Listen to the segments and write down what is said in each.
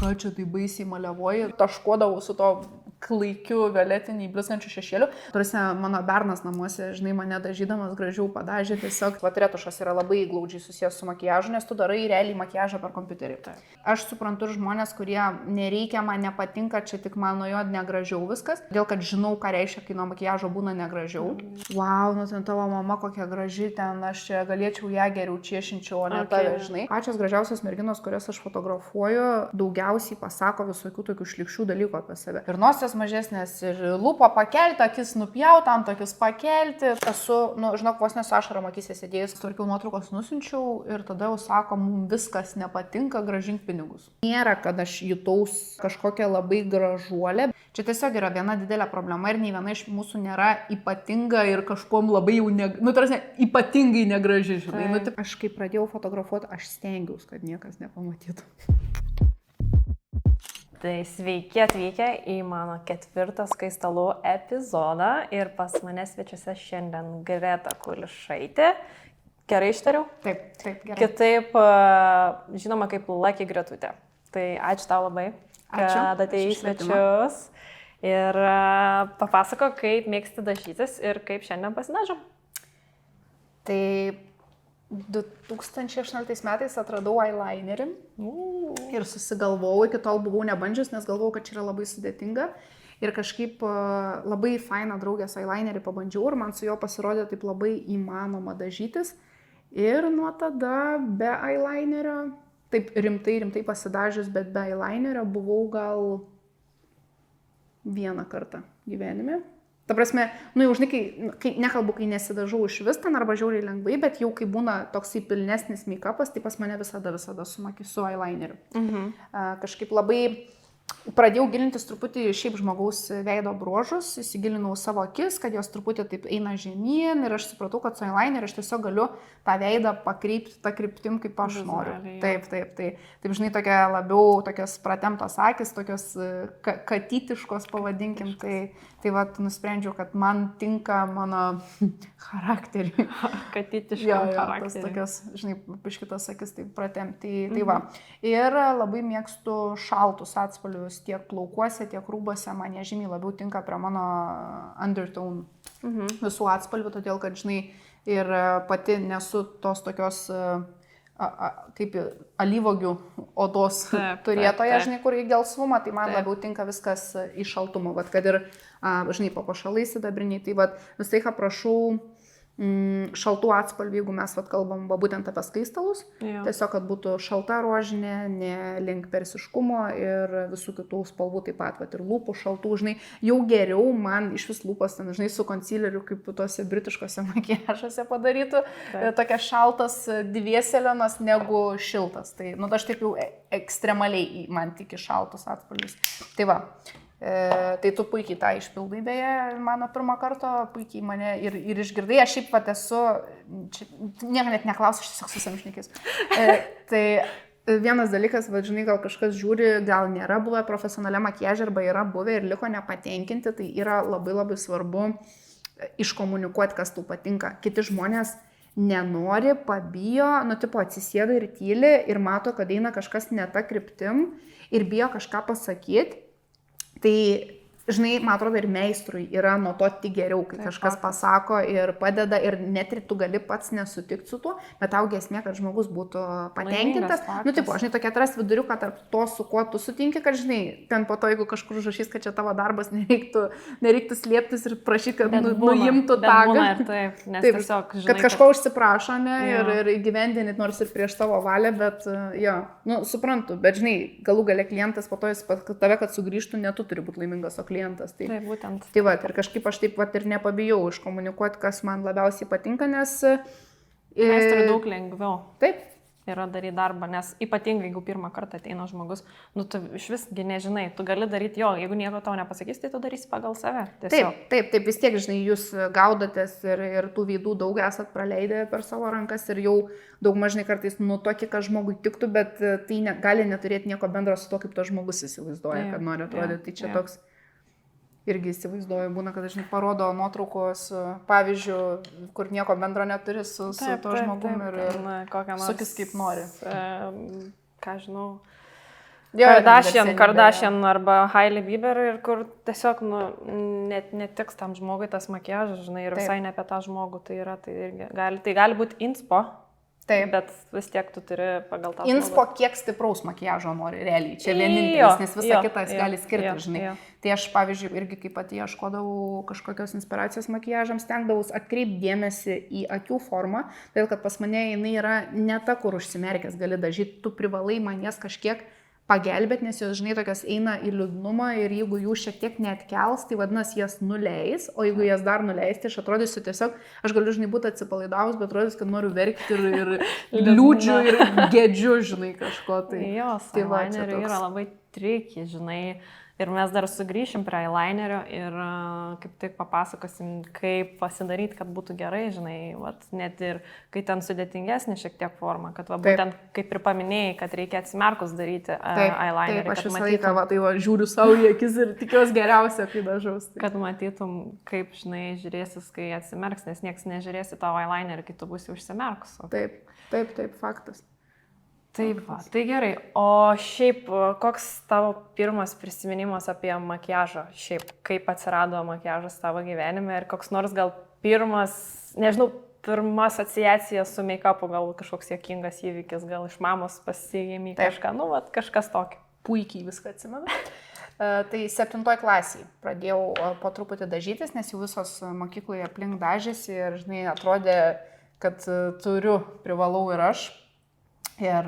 ką čia tai baisiai maliavoji, taškodavau su to klaikiu violetiniai blizgančiu šešėliu. Tarsi mano bernas namuose, žinai, mane dažydamas gražiau padažė, tiesiog retušas yra labai glaudžiai susijęs su makiažu, nes tu darai realiai makiažą per kompiuterį. Aš suprantu ir žmonės, kurie nereikia, man nepatinka, čia tik man nuo jo negražiau viskas, dėl kad žinau, ką reiškia, kai nuo makiažo būna negražiau. Wow, nu ten tavo mama kokia graži, ten aš čia galėčiau ją geriau čiešinčiau, o ne tave, žinai. Pačios gražiausios merginos, kurias aš fotografuoju, daugiausiai pasako visokių tokių šlykščių dalykų apie save. Ir nosies mažesnės, ir lūpo pakelti, akis nupjauti, ant tokius pakelti. Esu, nu, žinok, vos nesu ašarą akise sėdėjus, tvarkiau nuotraukos nusinčiau ir tada jau sako, mums viskas nepatinka, grąžink pinigus. Nėra, kad aš jutaus kažkokią labai gražuolę. Čia tiesiog yra viena didelė problema ir nei viena iš mūsų nėra ypatinga ir kažkuom labai jau, tarsi, ypatingai negraži, žinai. Nu, taip, aš kai pradėjau fotografuoti, aš stengiausi, kad niekas nepamatytų. Tai sveiki atvykę į mano 4. Skaistalų epizodą ir pas mane svečiuose šiandien Greta Kulišaitė. Gerai ištariau? Taip, gerai. Kitaip žinoma kaip Lucky Gretutė. Tai ačiū tau labai, kad atėjai į svečius ir papasako, kaip mėgsti dažytis ir kaip šiandien pasidažom. Tai 2018 metais atradau eyelinerį ir susigalvojau, iki tol buvau nebandžius, nes galvojau, kad čia yra labai sudėtinga. Ir kažkaip labai fainą draugės eyelinerį pabandžiau ir man su juo pasirodė taip labai įmanoma dažytis. Ir nuo tada be eyelinerio, taip rimtai pasidažius, bet be eyelinerio buvau gal vieną kartą gyvenime. Ta prasme, nu jau žinai, kai nekalbu, kai nesidažau iš vis ten arba žiauriai lengvai, bet jau kai būna toksai pilnesnis make-upas, tai pas mane visada su eyelineriu. Kažkaip labai pradėjau gilintis truputį šiaip žmogaus veido bruožus, įsigilinau savo akis, kad jos truputį taip eina žemyn ir aš supratau, kad su eyelineriu aš tiesiog galiu tą veidą pakreipti tą kryptim, kaip aš noriu. Taip, žinai, tokia labiau tokios pratemptos akis, tokios katytiškos pavadinkim, tai vat nusprendžiau, kad man tinka mano charakteriui. Katytiškam charakteriui. Tokios, žinai, piškitas akis taip pratempti. Tai va. Ir labai mėgstu šaltus atspalvius tiek plaukuose, tiek rūbose. Man jie žymiai labiau tinka prie mano undertone visų atspalvių, todėl kad, žinai, ir pati nesu tos tokios kaip alyvuogių odos turėtoja, žinai, kur į gelsvumą, tai man labiau tinka viskas į šaltumą, vat, kad ir, žinai, papuošalai sidabriniai, tai vat, vis tai, ką prašau šaltų atspalvių, jeigu mes vat kalbam būtent apie skaistalus, tiesiog, kad būtų šalta rožinė, ne link persiškumo ir visų kitų spalvų taip pat, vat, ir lūpų šaltų, žinai, jau geriau man iš vis lūpas, ten, žinai, su konsileriu, kaip tuose britiškose makiažuose padarytų, tokia šaltas dvieselenas negu šiltas, tai, nu, aš taip jau ekstremaliai man tik šaltus atspalvius. Tai va. Tai tu puikiai tą išpildai, beje, mano pirmą kartą, puikiai mane ir išgirdai, aš šiaip pat esu, nieko net neklausiu, aš tiesiog susamšnekis. Tai vienas dalykas, va, žinai, gal kažkas žiūri, gal nėra buvę profesionalia makiažė arba yra buvę ir liko nepatenkinti, tai yra labai labai svarbu iškomunikuoti, kas tau patinka. Kiti žmonės nenori, pabijo, nu tipo atsisėda ir tyli ir mato, kad eina kažkas ne ta kryptim ir bijo kažką pasakyti. Tai, žinai, man atrodo, ir meistrui yra nuo to tik geriau, kai kažkas pasako ir padeda ir net ir tu gali pats nesutikti su tuo, bet tau esmė, kad žmogus būtų patenkintas. Nu, tipo, žinai, tokia atras viduriuką tarp to, su kuo tu sutinki, kad, žinai, ten po to, jeigu kažkur užrašys, kad čia tavo darbas, nereiktų slėptis ir prašyti, kad nuimtų tagą. Taip, nes tiesiog, žinai, kad kažko užsiprašo, ne, ir įgyvendinit nors ir prieš tavo valią, bet, jo, nu, suprantu, bet, žinai, galų gale klientas po to jis tave, kad sugrįžtų, ne tu turi būti laimingas, o klientas. Tai būtent. Tai va, ir kažkaip aš taip vat ir nepabijau iškomunikuoti, kas man labiausiai patinka, nes Meistrui daug lengviau. Taip. Yra daryti darbą, nes ypatingai, jeigu pirmą kartą ateina žmogus, nu tu iš visgi nežinai, tu gali daryti jo, jeigu nieko tau nepasakys, tai tu darysi pagal save. Tiesiog. Taip, vis tiek, žinai, jūs gaudotės ir tų veidų daug esat praleidę per savo rankas ir jau daug mažnai kartais tokį, kad žmogui tiktų, bet tai gali neturėti nieko bendro su to, kaip to žmogus įsivaizduoja, kad nori atrodyti. Tai čia toks irgi įsivaizduoju, būna, kad dažnai parodo nuotraukos, pavyzdžių, kur nieko bendro neturi su to žmogum ir sukis kaip nori. Ką žinau, Kardashian arba Hailey Bieber ir kur tiesiog, netiks tam žmogui tas makiažas, žinai, ir visai ne apie tą žmogų tai yra, tai gali būti inspo. Taip, bet vis tiek tu turi pagal tą. Inspo kiek stipraus makiažo nori realiai, čia vienintelis, nes visą kitą jis gali skirti, žinai. Tai aš, pavyzdžiui, irgi kaip pati ieškodavau kažkokios inspiracijos makiažams, stengdavus atkreipti dėmesį į akių formą, todėl kad pas mane jinai yra ne ta, kur užsimerkęs gali dažyti, tu privalai man jas kažkiek pagelbėti, nes jos, žinai, tokios eina į liūdnumą ir jeigu jų šiek tiek neatkels, tai vadinasi, jas nuleis, o jeigu jas dar nuleis, tai aš atrodysiu tiesiog, aš galiu, žinai, būti atsipalaidavus, bet atrodys, kad noriu verkti ir liūdžiu ir gedžiu, žinai, kažko. Tai eyelinerių yra labai tricky, žinai. Ir mes dar sugrįšim prie eyelinerio ir kaip tik papasakosim, kaip pasidaryti, kad būtų gerai, žinai, net ir kai ten sudėtingesnė šiek tiek forma, kad būtent kaip ir paminėjai, kad reikia atsimerkus daryti eyelinerį. Taip, aš visą laiką žiūriu savo į akis ir tikiuosi geriausia, kai dažaus. Kad matytum, kaip, žinai, žiūrėsis, kai atsimerks, nes niekas nežiūrės į tavo eyelinerį, kai tu būsi užsimerkus. Taip, faktas. Taip, tai gerai. O šiaip, koks tavo pirmas prisiminimas apie makiažą? Šiaip, kaip atsirado makiažas tavo gyvenime ir koks nors gal pirma asociacija su make-upu, gal kažkoks juokingas įvykis, gal iš mamos pasiėmė kažką, kažkas tokio. Puikiai viską atsimenu. Tai 7 klasiai pradėjau po truputį dažytis, nes jau visos mokykloje aplink dažėsi ir, žinai, atrodė, kad privalau ir aš. Ir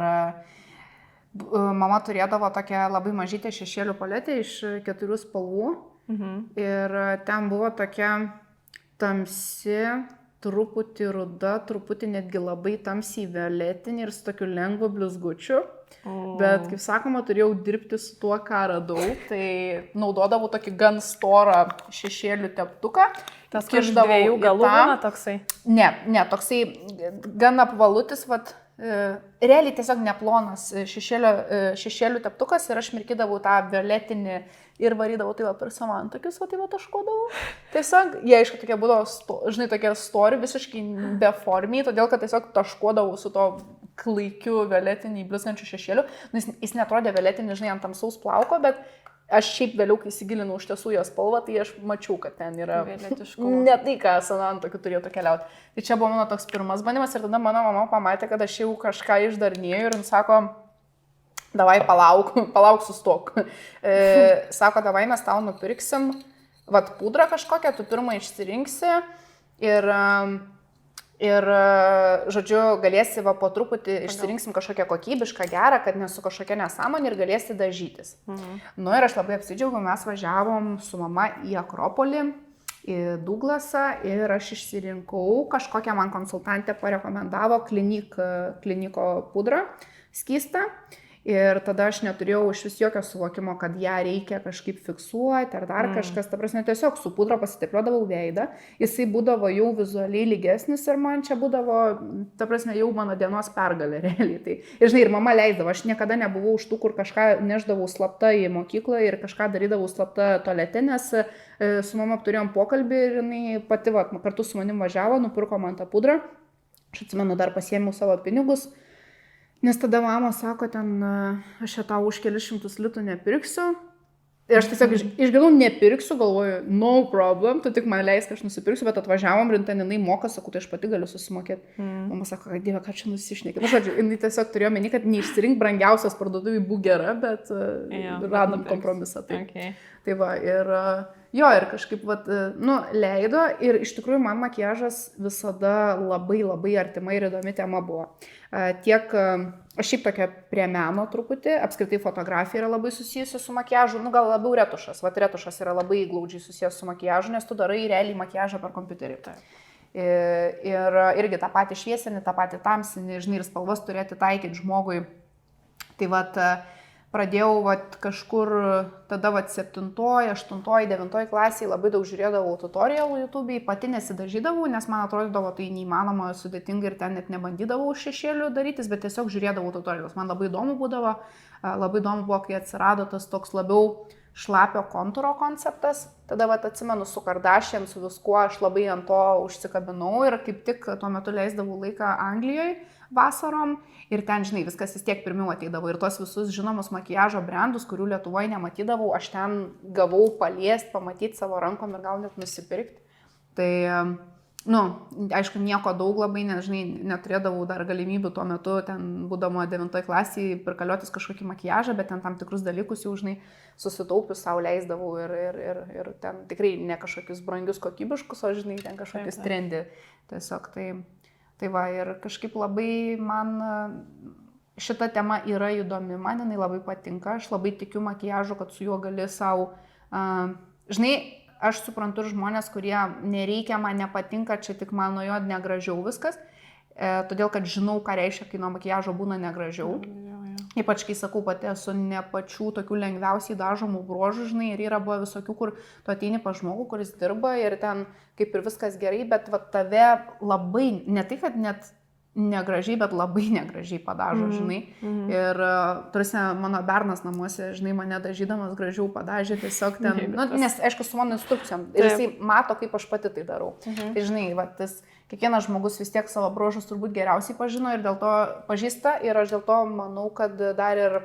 mama turėdavo tokią labai mažytę šešėlių paletę iš 4 spalvų. Ir ten buvo tokia tamsi, truputį ruda, truputį netgi labai tamsiai violetinė ir su tokiu lengvu blizgučiu. Bet, kaip sakoma, turėjau dirbti su tuo, ką radau. Tai naudodavau tokį gan storą šešėlių teptuką. Tas iš 2 galų būna toksai? Ne, toksai gan apvalutis, realiai tiesiog neplonas šešėlių teptukas ir aš mirkydavau tą violetinį ir varydavau per savo antakius, taškodavau. Tiesiog, jie aišku, tokie būdavo, žinai, tokie stori, visiškai beformiai, todėl kad tiesiog taškodavau su to klaikiu violetinį blizgančiu šešėliu. Jis netrodė violetinį, žinai, ant tamsaus plauko, bet aš šiaip vėliau, kai įsigilinau iš tiesų jos spalvą, tai aš mačiau, kad ten yra ne tai, ką ant antakių turėtų keliauti. Tai čia buvo mano toks pirmas bandymas ir tada mano mama pamatė, kad aš jau kažką išdarnėjau ir sako, davai palauk sustok. Sako, davai mes tau nupirksim pudrą kažkokią, tu pirmą išsirinksi ir žodžiu, galėsi po truputį išsirinksim kažkokią kokybišką, gerą, kad nesu kažkokia nesąmonė ir galėsi dažytis. Ir aš labai apsidžiaugiau, mes važiavom su mama į Akropolį, į Douglasą ir aš išsirinkau kažkokią, man konsultantė parekomendavo kliniko pudrą skystą. Ir tada aš neturėjau iš vis jokio suvokimo, kad ją reikia kažkaip fiksuoti ar dar kažkas. Ta prasme, tiesiog su pudra pasitepliodavau veidą, jisai būdavo jau vizualiai lygesnis ir man čia būdavo, ta prasme, jau mano dienos pergalė realiai. Tai, ir žinai, ir mama leisdavo, aš niekada nebuvau už tų, kur kažką neždavau slapta į mokyklą ir kažką darydavau slapta tualete, nes su mama turėjom pokalbį ir jinai pati kartu su manim važiavo, nupirko man tą pudrą. Aš atsimenu, dar pasiėmiau savo pinigus. Nes tada mama sako, aš čia tau už kelius šimtus litų nepirksiu. Ir aš tiesiog išgirdau, nepirksiu, galvoju, no problem, tu tik man leisk, aš nusipirksiu, bet atvažiavom ir ten jinai moka, sakau, tai aš pati galiu susimokėti. Mama sako, kad dieve, ką čia nusišnekė. Žodžiu, jinai tiesiog turėjo meni, kad neišsirink brangiausios parduotuvai būk gera, bet radom kompromisą. Tai va, ir kažkaip, leido ir iš tikrųjų man makiažas visada labai labai artima ir įdomi tema buvo. Aš šiaip tokia prie meno truputį, apskritai fotografija yra labai susijusi su makiažu, gal labiau retušas. Retušas yra labai glaudžiai susijęs su makiažu, nes tu darai realiai makiažą per kompiuterį. Ir irgi tą patį šviesinį, tą patį tamsinį, žinai, ir spalvas turėti taikyti žmogui. Tai pradėjau kažkur tada 7, 8, 9 klasiai labai daug žiūrėdavau tutorialų YouTube'ai, pati nesidažydavau, nes man atrodydavo tai neįmanoma, sudėtinga ir ten net nebandydavau šešėlių darytis, bet tiesiog žiūrėdavau tutorialus. Man labai įdomu buvo, kai atsirado tas toks labiau šlapio kontūro konceptas. Tada atsimenu su Kardashian, su viskuo, aš labai ant to užsikabinau ir kaip tik tuo metu leisdavau laiką Anglijoje vasarom ir ten, žinai, viskas vis tiek pirmiau ateidavo ir tos visus žinomus makiažo brandus, kurių Lietuvoje nematydavau, aš ten gavau paliesti, pamatyti savo rankom ir gal net nusipirkti. Tai, aišku, nieko daug labai, žinai, neturėdavau dar galimybių tuo metu, ten būdama 9 klasėje, prikaliotis kažkokį makiažą, bet ten tam tikrus dalykus jau, žinai, susitaupius savo leisdavau ir ten tikrai ne kažkokius brangius kokybiškus, o, žinai, ten kažkokius trendi. Tiesiog tai va, ir kažkaip labai man šita tema yra įdomi, man jinai labai patinka, aš labai tikiu makiažu, kad su juo gali savo, žinai, aš suprantu ir žmonės, kurie nereikia, man nepatinka, čia tik man nuo jo negražiau viskas, todėl kad žinau, ką reiškia, kai nuo makiažo būna negražiau. Ypač kai sakau, pati esu ne pačių tokių lengviausiai dažomų bruožų, žinai, ir yra buvo visokių, kur tu ateini pas žmogų, kuris dirba ir ten kaip ir viskas gerai, bet va, tave labai, ne tai, kad net negražiai, bet labai negražiai padažo, žinai. Ir tarsi mano bernas namuose, žinai, mane dažydamas gražiau padažė tiesiog ten, nes, aišku, su mano instrukcijom. Ir jisai mato, kaip aš pati tai darau. Tai, žinai, va, kiekvienas žmogus vis tiek savo bruožus turbūt geriausiai pažino ir dėl to pažįsta. Ir aš dėl to manau, kad dar ir,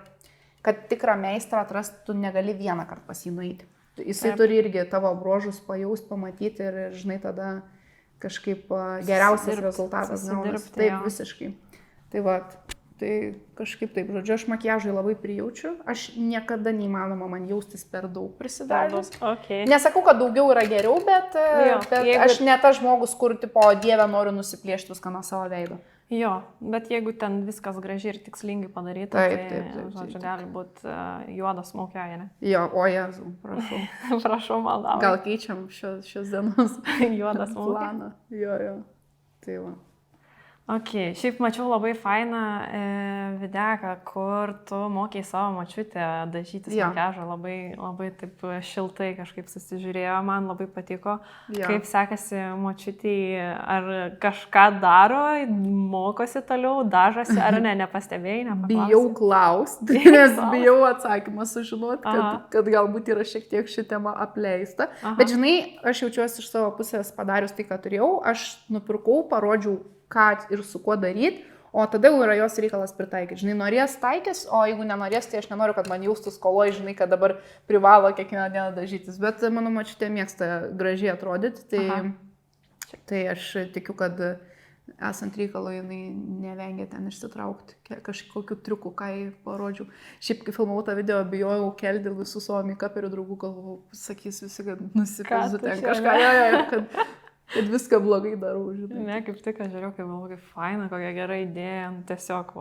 kad tikrą meistrą atrasti, tu negali vieną kartą pas jį nueiti. Jisai turi irgi tavo bruožus pajaust, pamatyti ir, žinai, tada kažkaip geriausias rezultatas gaunasi. Taip, visiškai. Tai va, tai kažkaip taip, žodžiu, aš makiažui labai prijaučiu. Aš niekada neįmanoma man jaustis per daug prisidažęs. Okay. Nesakau, kad daugiau yra geriau, bet aš ne tas žmogus, kur tipo, Dieve, noriu nusiplėšti viską nuo savo veido. Jo, bet jeigu ten viskas gražiai ir tikslingai padaryta, tai, žodžiu, gali būti juoda smaukiaja, ne? Jo, o Jėzau, prašau. Prašau, maldauju. Gal keičiam šios dienos juodą smaukiają. Jo. Tai va. Ok, šiaip mačiau labai fainą videką, kur tu mokėjai savo močiutę dažytis makiažą, labai taip šiltai kažkaip susižiūrėjo, man labai patiko. Kaip sekasi močiutei, ar kažką daro, mokosi toliau, dažosi, ar ne, nepastebėjai, nepaklausai? Bijau klausti, nes bijau atsakymą sužinoti, kad galbūt yra šiek tiek ši tema apleista. Bet žinai, aš jaučiuosi iš savo pusės padarius tai, ką turėjau, aš nupirkau, parodžiau, ką ir su kuo daryti, o tada jau yra jos reikalas pritaikyti. Žinai, norės taikys, o jeigu nenorės, tai aš nenoriu, kad man jaustų skoloj, žinai, kad dabar privalo kiekvieną dieną dažytis. Bet mano močiutė mėgsta gražiai atrodyti, tai aš tikiu, kad esant reikalo jinai nevengia ten išsitraukti kažkokių triukų, ką jai parodžiau. Šiaip, kai filmavau tą video, bijojau kelti visų savo make-uperių draugų, galvojau, sakys visi, kad nusipizu ten kažką, kad viską blogai darau, žinai. Ne, kaip tik, aš žiūrėjau, kaip faina, kokia gera idėja, tiesiog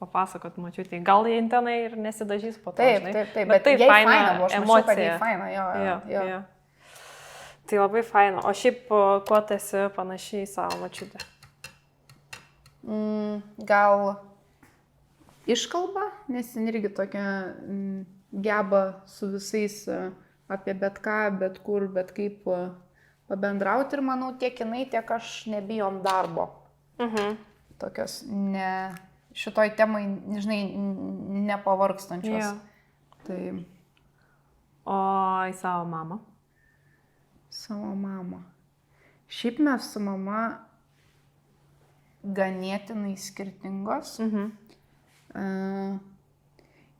papasakot močiutei. Gal jie tenai ir nesidažys po to, žinai. Taip, bet tai faina, buvo, aš mačiau, kad jai faina, jo. Tai labai faina. O šiaip, kuo tu esi panašiai į savo močiutę? Gal iškalba, nes jin irgi tokia geba su visais apie bet ką, bet kur, bet kaip pabendrauti ir manau tiek jinai, tiek aš nebijom darbo. Tokios šitoj temai, žinai, nepavargstančios. Tai... O į savo mamą? Savo mamą. Šiaip mes su mama ganėtinai skirtingos.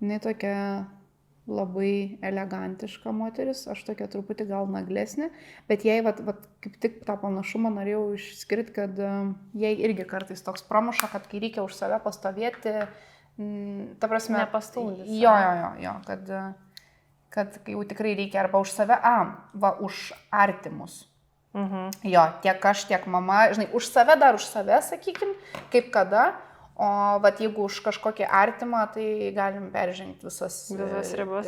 Jinai tokia labai elegantiška moteris, aš tokia truputį gal naglesnė, bet jai kaip tik tą panašumą norėjau išskirti, kad jai irgi kartais toks pramuša, kad kai reikia už save pastovėti, ta prasme... Nepastūdis. Jo, kad kai jau tikrai reikia arba už save, už artimus. Jo, tiek aš, tiek mama, žinai, už save, sakykim, kaip kada. O jeigu už kažkokį artimą, tai galim peržengti visas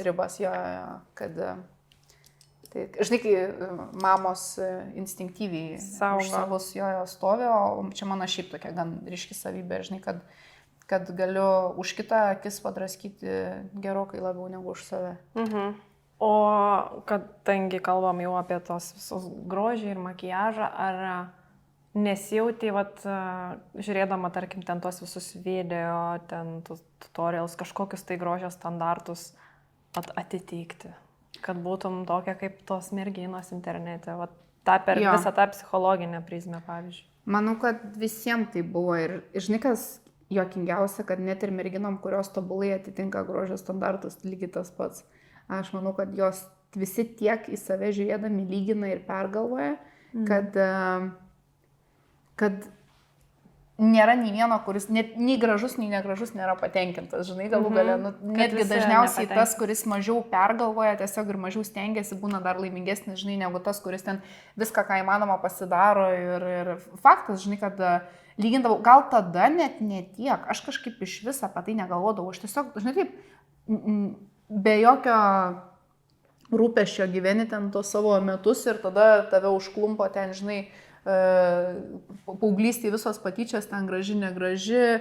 ribas. Jo, kad, tai, žinai, kai mamos instinktyviai už savus jo stovi, o čia mano šiaip tokia gan ryški savybė, žinai, kad galiu už kitą akis padraskyti gerokai labiau negu už save. O kadangi kalbam jau apie tos visos grožį ir makiažą, ar nesijauti, žiūrėdama, tarkim, ten tos visus video, ten tutorials, kažkokius tai grožio standartus, atitikti, kad būtum tokia kaip tos merginos internete, per Jo. visą tą psichologinę prizmę, pavyzdžiui. Manau, kad visiems tai buvo ir žinai, kas juokingiausia, kad net ir merginom, kurios tobulai atitinka grožio standartus, lygiai tas pats. Aš manau, kad jos visi tiek į save žiūrėdami lygina ir pergalvoja, kad nėra nei vieno, kuris nei gražus, nei negražus nėra patenkintas, žinai, galų gale. Netgi dažniausiai tas, kuris mažiau pergalvoja, tiesiog ir mažiau stengiasi, būna dar laimingesnis, žinai, negu tas, kuris ten viską, ką įmanoma, pasidaro. Ir faktas, žinai, kad lygindavau, gal tada net netiek, aš kažkaip iš viso apie tai negalvodavau, aš tiesiog, žinai, taip, be jokio rūpesčio gyveni ten tos savo metus ir tada tave užklumpo ten, žinai, paauglystėje visos patyčios, ten graži, negraži,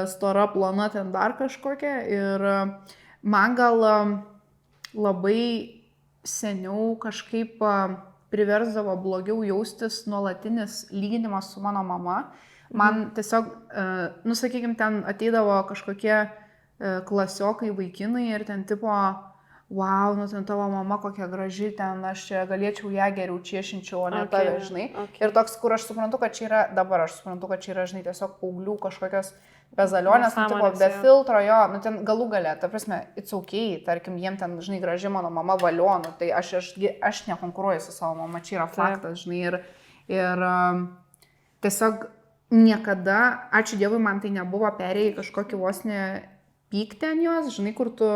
stora, plona, ten dar kažkokia. Ir man gal labai seniau kažkaip priversdavo blogiau jaustis nuolatinis lyginimas su mano mama. Man tiesiog, sakykime, ten ateidavo kažkokie klasiokai, vaikinai ir ten tipo, wow, ten tavo mama kokia graži, ten aš čia galėčiau ją geriau čiešinčiau, o ne tave, žinai. Ir toks, kur aš suprantu, kad čia yra, dabar aš suprantu, kad čia yra, žinai, tiesiog paauglių kažkokios bezalionės, tipo, be filtro, jo, ten galų gale, ta prasme, it's okay, tarkim, jiem ten, žinai, graži mano mama valionų, tai aš nekonkuruoju su savo mama, čia yra faktas, žinai, ir tiesiog niekada, ačiū Dievui, man tai nebuvo perėję kažkokį vos ne pyktį ant jos, žinai, kur tu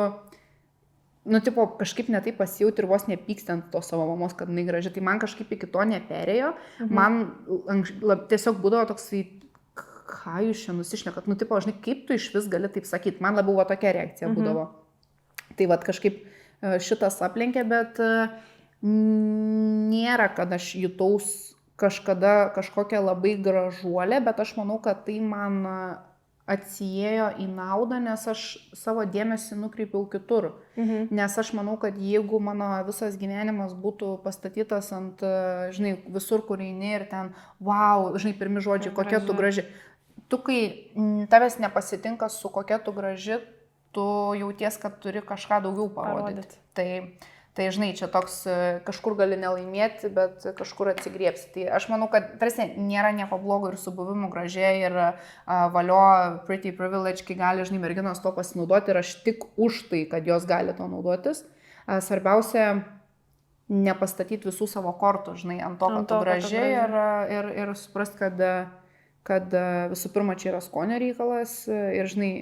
tipo, kažkaip netai pasijauti ir vos nepyksti ant to savo mamos, kad jinai graži. Tai man kažkaip iki to neperėjo. Man tiesiog būdavo toksai, ką jūs čia nusišnekat. Tipo, žinai, kaip tu iš vis gali taip sakyti. Man labiau tokia reakcija būdavo. Tai kažkaip šitas aplenkė, bet nėra, kad aš jutaus kažkada kažkokią labai gražuolę, bet aš manau, kad tai man atsiėjo į naudą, nes aš savo dėmesį nukreipiau kitur. Nes aš manau, kad jeigu mano visas gyvenimas būtų pastatytas ant, žinai, visur, kur eini ir ten, wow, žinai, pirmi žodžiai, kokia tu graži. Tu, kai tavęs nepasitinka su kokia tu graži, tu jauties, kad turi kažką daugiau parodyti. Tai, žinai, čia toks kažkur gali nelaimėti, bet kažkur atsigriepsi. Tai aš manau, kad tarsi nėra nieko blogo ir su buvimu gražiai ir valio pretty privilege, kai gali, žinai, merginos to pasinaudoti ir aš tik už tai, kad jos gali to naudotis. Svarbiausia, nepastatyti visų savo kortų, žinai, ant to, kad tu gražiai ir suprast, kad visų pirma čia yra skonio reikalas ir, žinai,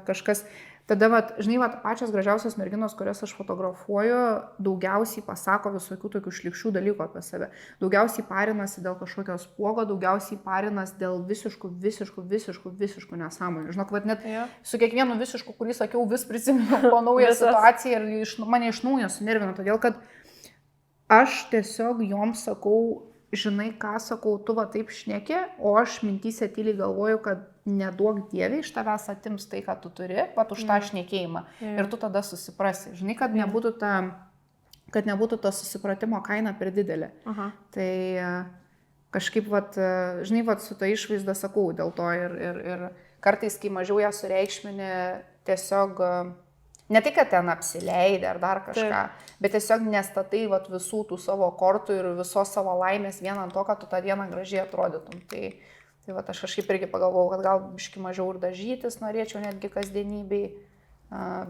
kažkas. Tada, žinai, pačios gražiausios merginos, kurias aš fotografuoju, daugiausiai pasako visokių tokių šlikščių dalykų apie save. Daugiausiai parinasi dėl kažkokio spuogo, daugiausiai parinasi dėl visiškų nesąmonių. Žinok, net su kiekvienu visišku, kurį sakiau, vis prisimenu po naują situaciją ir mane iš naujo sunervino, todėl kad aš tiesiog joms sakau, žinai, ką sakau, tu taip šneki, o aš mintyse tyliai galvoju, kad neduok Dieve iš tavęs atims tai, ką tu turi, už tą šnekėjimą. Ir tu tada susiprasi. Žinai, kad nebūtų to susipratimo kaina per didelė. Tai kažkaip, žinai, su ta išvaizda sakau dėl to ir kartais, kai mažiau ją sureikšminė, tiesiog ne tai, kad ten apsileidė ar dar kažką, bet tiesiog nestatai visų tų savo kortų ir visos savo laimės vien ant to, kad tu tą dieną gražiai atrodytum. Tai aš kažkaip irgi pagalvojau, kad gal biški mažiau ir dažytis norėčiau netgi kasdienybei,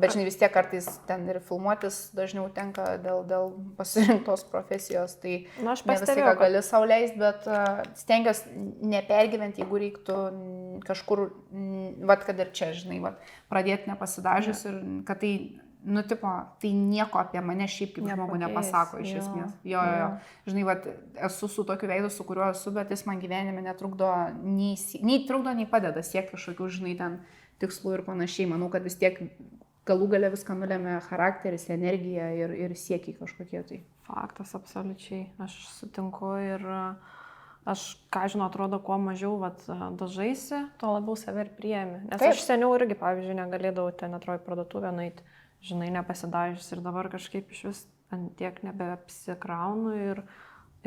bet žinai, vis tiek kartais ten ir filmuotis dažniau tenka dėl pasirinktos profesijos, tai ne visai ką gali sau leisti, bet stengiuosi nepergyventi, jeigu reiktų kažkur, kad ir čia, žinai, pradėti nepasidažius ir kad tai, tai nieko apie mane šiaip kaip žmogų nepasako iš esmės. Jo. Žinai, esu su tokiu veidu, su kuriuo esu, bet jis man gyvenime netrukdo, nei trukdo, nei padeda siekti kažkokių, žinai, ten tikslų ir panašiai. Manau, kad vis tiek galų gale viską nulėmė charakteris, energija ir siekiai kažkokie tai. Faktas, absoliučiai. Aš sutinku ir aš, ką žinau, atrodo, kuo mažiau dažaisi, tuo labiau save ir priemi. Nes aš seniau irgi, pavyzdžiui, negalėdavau ten atrodo parduotuvę nueiti, žinai, nepasidažius ir dabar kažkaip iš vis ant tiek nebeapsikraunu ir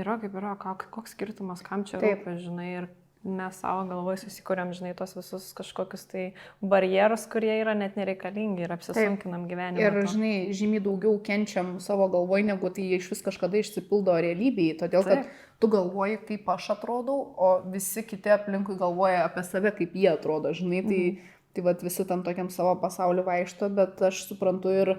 yra kaip yra, koks skirtumas, kam čia rūpi, žinai, mes savo galvoje susikuriam, žinai, tos visus kažkokius tai barjerus, kurie yra net nereikalingi ir apsisunkinam gyvenimą. Ir, žinai, žymiai daugiau kenčiam savo galvoje, negu tai iš vis kažkada išsipildo realybėje, todėl kad tu galvoji, kaip aš atrodau, o visi kiti aplinkui galvoja apie save, kaip jie atrodo, žinai, tai vat visi tam tokiam savo pasauliu vaikšto, bet aš suprantu ir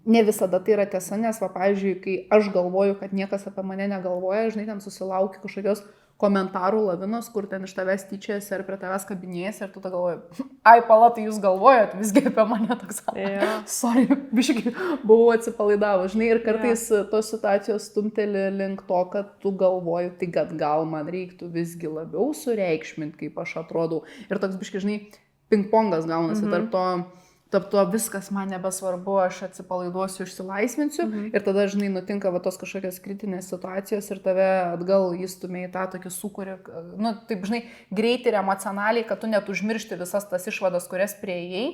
ne visada tai yra tiesa, nes, va, pavyzdžiui, kai aš galvoju, kad niekas apie mane negalvoja, žinai, ten susilauki kažkokios komentarų lavinos, kur ten iš tavęs tyčiasi ar prie tavęs kabinėjasi ir tu tą galvoji, ai, palatai, jūs galvojat visgi apie mane toks, sorry, biškai, buvau atsipalaidavus, žinai, ir kartais tos situacijos stumteli link to, kad tu galvoji, tai kad gal man reiktų visgi labiau sureikšminti, kaip aš atrodau. Ir toks biškai, žinai, pingpongas gaunasi tarp to viskas man nebesvarbu, aš atsipalaiduosiu, išsilaisvinsiu ir tada, žinai, nutinka va tos kažkokios kritinės situacijos ir tave atgal įstumia į tą tokį sukūrį, nu, taip, žinai, greitai ir emocionaliai, kad tu net užmiršti visas tas išvadas, kurias prieėjai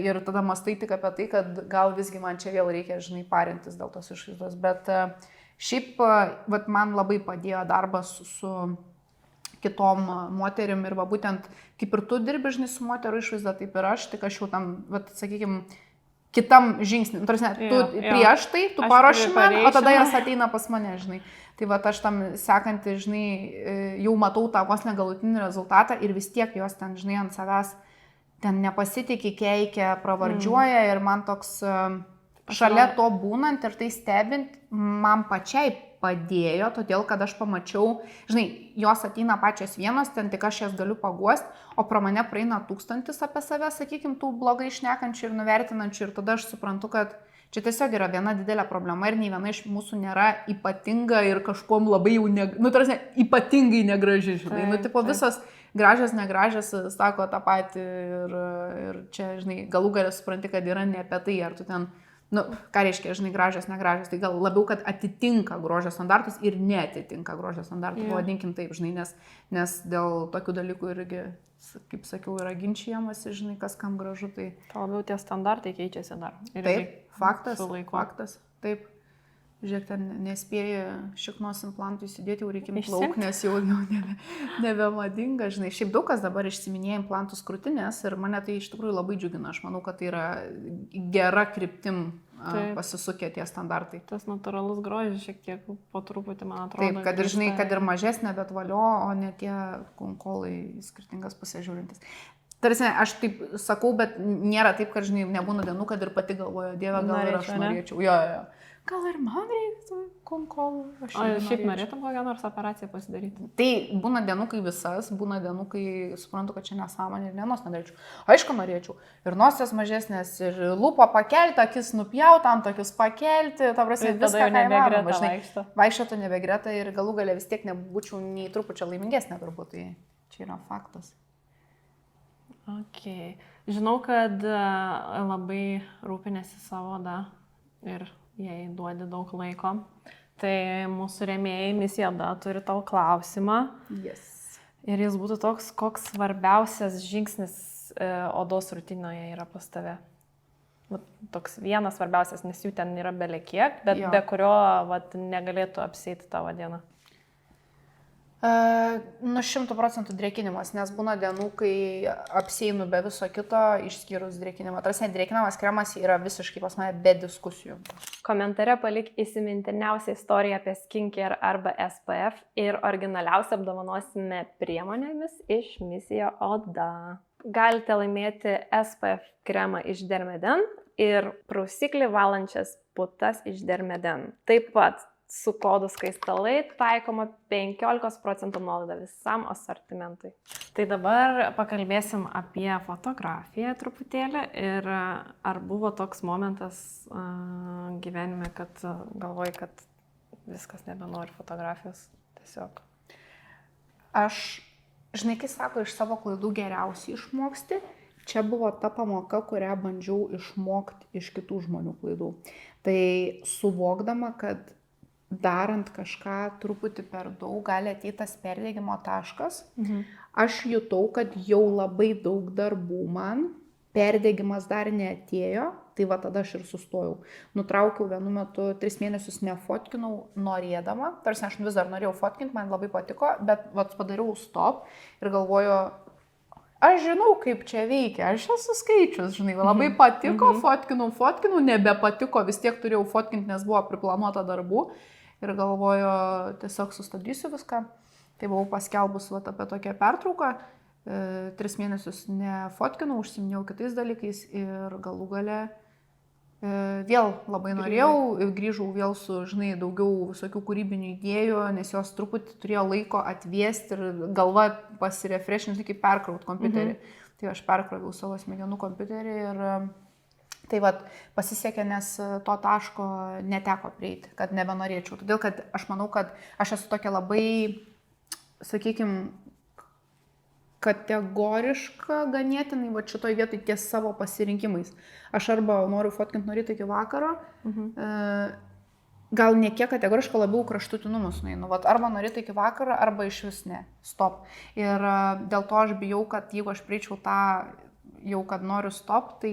ir tada mąstai tik apie tai, kad gal visgi man čia vėl reikia, žinai, parintis dėl tos išvaizdos, bet šiaip, va, man labai padėjo darbas su kitom moterim ir va būtent kaip ir tu dirbi, žinai, su moterų išvaizda, taip ir aš, tik aš jau tam, va, sakykime, kitam žingsnį, tu prieš tai, tu paruoši man, o tada jos ateina pas mane, žinai. Tai va aš tam sekantį, žinai, jau matau tą vos negalutinį rezultatą ir vis tiek jos ten, žinai, ant savęs ten nepasitikė, keikia, pravardžiuoja ir man toks šalia to būnant ir tai stebint, man pačiai padėjo, todėl kad aš pamačiau, žinai, jos ateina pačios vienos, ten tik aš jas galiu paguosti, o pro mane praeina 1000 apie save, sakykime, tų blogai šnekančių ir nuvertinančių ir tada aš suprantu, kad čia tiesiog yra viena didelė problema ir nei viena iš mūsų nėra ypatinga ir kažkuom labai jau, ypatingai negraži, žinai, tipo visos gražios, negražios sako tą patį ir čia, žinai, galų galę supranti, kad yra ne apie tai, ar tu ten nu, ką reiškia, žinai, gražios, negražios, tai gal labiau, kad atitinka grožio standartus ir neatitinka grožio standartų, pavadinkim taip, žinai, nes dėl tokių dalykų irgi, kaip sakiau, yra ginčijamasi, žinai, kas kam gražu, tai... Labiau tie standartai keičiasi dar. Taip, faktas, taip. Žiūrėk, ten nespėja šiknos implantų įsidėti, jau reikia plauk, nes jau nebemadinga, žinai. Šiaip daug kas dabar išsiminėja implantus krūtinės ir mane tai iš tikrųjų labai džiugina. Aš manau, kad tai yra gera kryptim pasisukė tie standartai. Tas natūralus grožis šiek tiek po truputį, man atrodo. Taip, kad ir, žinai, kad ir mažesnė, bet valio, o ne tie konkolai skirtingas pusės žiūrintis. Tarsi, aš taip sakau, bet nėra taip, kad, žinai, nebūna dienų, kad ir pati galvoju, Dieve, gal ir aš norėčiau. Jo. Gal ir man reikėtų konkolų. O šiaip norėtum kokią nors operaciją pasidaryti? Tai būna dienų, kai visas, būna dienų, kai suprantu, kad čia nesąmonė ir vienos nenorėčiau. Aišku, norėčiau. Ir nosies mažesnės, ir lūpo pakelti, akis nupjauti, antakius pakelti, ta prasme, viską, ką įmanoma. Žinai, vaikščiotų nebegreta ir galų galę vis tiek nebūčiau nei trupučio laimingesnė, turbūt. Tai čia yra faktas. Ok. Žinau, kad labai rūpinėsi savo oda ir jei duodi daug laiko. Tai mūsų rėmėjai Misija Oda turi tau klausimą. Yes. Ir jis būtų toks, koks svarbiausias žingsnis odos rutinoje yra pas tave. Toks vienas svarbiausias, nes jų ten yra belekiek, bet be kurio negalėtų apsieiti tavo dieną. Nu 100% drėkinimas, nes būna dienų, kai apsieinu be viso kito, išskyrus drėkinimą. Tarsi drėkinamas kremas yra visiškai pas mane be diskusijų. Komentare palik įsimintiniausią istoriją apie skincare arba SPF ir originaliausią apdovanosime priemonėmis iš Misija Oda. Galite laimėti SPF kremą iš Dermeden ir prausiklį valančias putas iš Dermeden. Taip pat su kodu skaistalai taikoma 15% nuolaida visam asortimentui. Tai dabar pakalbėsim apie fotografiją truputėlį ir ar buvo toks momentas gyvenime, kad galvoji, kad viskas nebenori fotografijos tiesiog. Aš, žinai, kai sako, iš savo klaidų geriausiai išmoksti, čia buvo ta pamoka, kurią bandžiau išmokti iš kitų žmonių klaidų. Tai suvokdama, kad darant kažką truputį per daug, gali ateiti tas perdegimo taškas. Aš jutau, kad jau labai daug darbų man, perdegimas dar neatėjo, Tai va tada aš ir sustojau. Nutraukiau vienu metu 3 mėnesius nefotkinau norėdama. Tarsi aš vis dar norėjau fotkinti, man labai patiko, bet vat padariau stop ir galvoju, aš žinau, kaip čia veikia, aš esu skaičius, žinai, labai patiko, fotkinau, nebepatiko, vis tiek turėjau fotkinti, nes buvo priplanuota darbų ir galvoju, tiesiog sustabdysiu viską. Tai buvau paskelbus apie tokią pertrauką, 3 mėnesius nefotkinau, užsiminėjau kitais dalykais ir galų gale vėl labai norėjau, grįžau vėl su, žinai, daugiau visokių kūrybinių idėjų, nes jos truputį turėjo laiko atvėsti ir galva pasirefreshinti, kaip perkraut kompiuterį. Tai aš perkraviau savo smegenų kompiuterį ir tai vat pasisekė, nes to taško neteko prieiti, kad nebenorėčiau. Todėl, kad aš manau, kad aš esu tokia labai, sakykime, kategoriška ganėtinai, va šitoj vietoj ties savo pasirinkimais. Aš arba noriu fotkinti nuo ryto iki vakaro, gal ne kiek kategoriška, labiau kraštutinumus nueinu. Arba nuo ryto iki vakaro, arba iš vis ne. Stop. Ir dėl to aš bijau, kad jeigu aš prieičiau tą, jau kad noriu stop, tai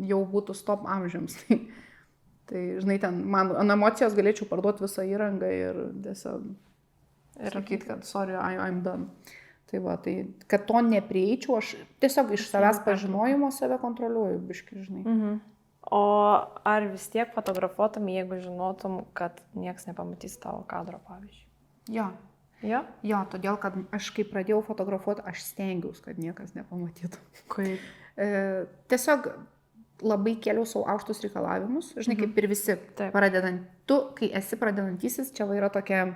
jau būtų stop amžiams. Tai, žinai, ten man ant emocijos galėčiau parduoti visą įrangą ir tiesiog sakyti, kad sorry, I'm done. Tai va, tai kad to neprieičiau, aš tiesiog iš savęs pažinojimo save kontroliuoju, biški, žinai. O ar vis tiek fotografuotum, jeigu žinotum, kad niekas nepamatys tavo kadro, pavyzdžiui? Jo. Jo? Jo, todėl, kad aš kai pradėjau fotografuoti, aš stengiausi, kad niekas nepamatytų. Kaip? Tiesiog labai kėliau savo aukštus reikalavimus, žinai, kaip ir visi pradedant. Tu, kai esi pradedantysis, čia va yra tokia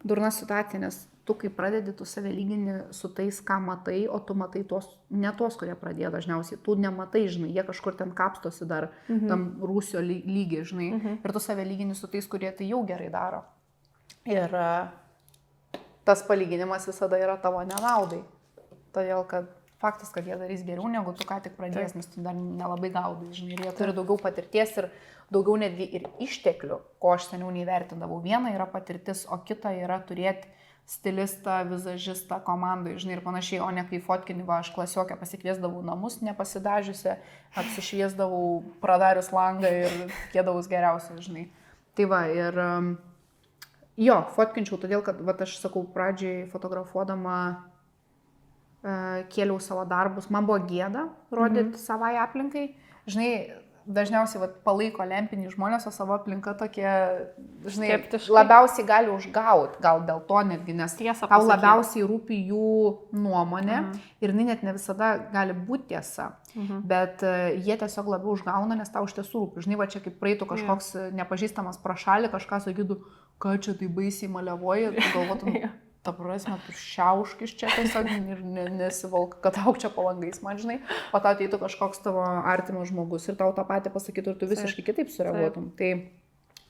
durna situacija, nes tu, kai pradedi, tu save lygini su tais, ką matai, o tu matai ne tos, kurie pradėjo dažniausiai. Tu nematai, žinai, jie kažkur ten kapstosi dar tam rūsio lygiai, žinai. Ir tu save lygini su tais, kurie tai jau gerai daro. Ir tas palyginimas visada yra tavo nenaudai. Todėl, kad faktas, kad jie darys geriau negu tu ką tik pradėjęs, nes tu dar nelabai gaudai, žinai. Ir jie turi daugiau patirties ir daugiau netgi ir išteklių, ko aš seniau neįvertindavau. Viena yra patirtis, o kita yra turėti stilistą, vizažistą, komandai, žinai, ir panašiai, o ne kai fotkini, va, aš klasiokę pasikviesdavau namus, nepasidažiusi, apsišviesdavau, pradarius langą ir kėdavus geriausiai, žinai. Tai va, ir jo, fotkinčiau, todėl, kad, va, aš sakau, pradžiai fotografuodama kėliau savo darbus, man buvo gėda rodyti savai aplinkai, žinai, dažniausiai vat, palaiko lempinį žmonės, o savo aplinka tokie, žinai, skeptiškai. Labiausiai gali užgauti, gal dėl to netgi, nes tau labiausiai rūpi jų nuomonė ir jinai net ne visada gali būti tiesa, bet jie tiesiog labiau užgauna, nes tau iš tiesų rūpi. Žinai, va čia kaip praeitų kažkoks nepažįstamas pro šalį, kažką sakytų, ką čia tai baisiai maliavoja, tu galvotum, ta prasme, tu šiauškis čia tiesiog ir nesivalk, kad auk čia palangais, man žinai, o tau ateitų kažkoks tavo artimas žmogus ir tau tą patį pasakytų ir tu visiškai kitaip sureaguotum. Tai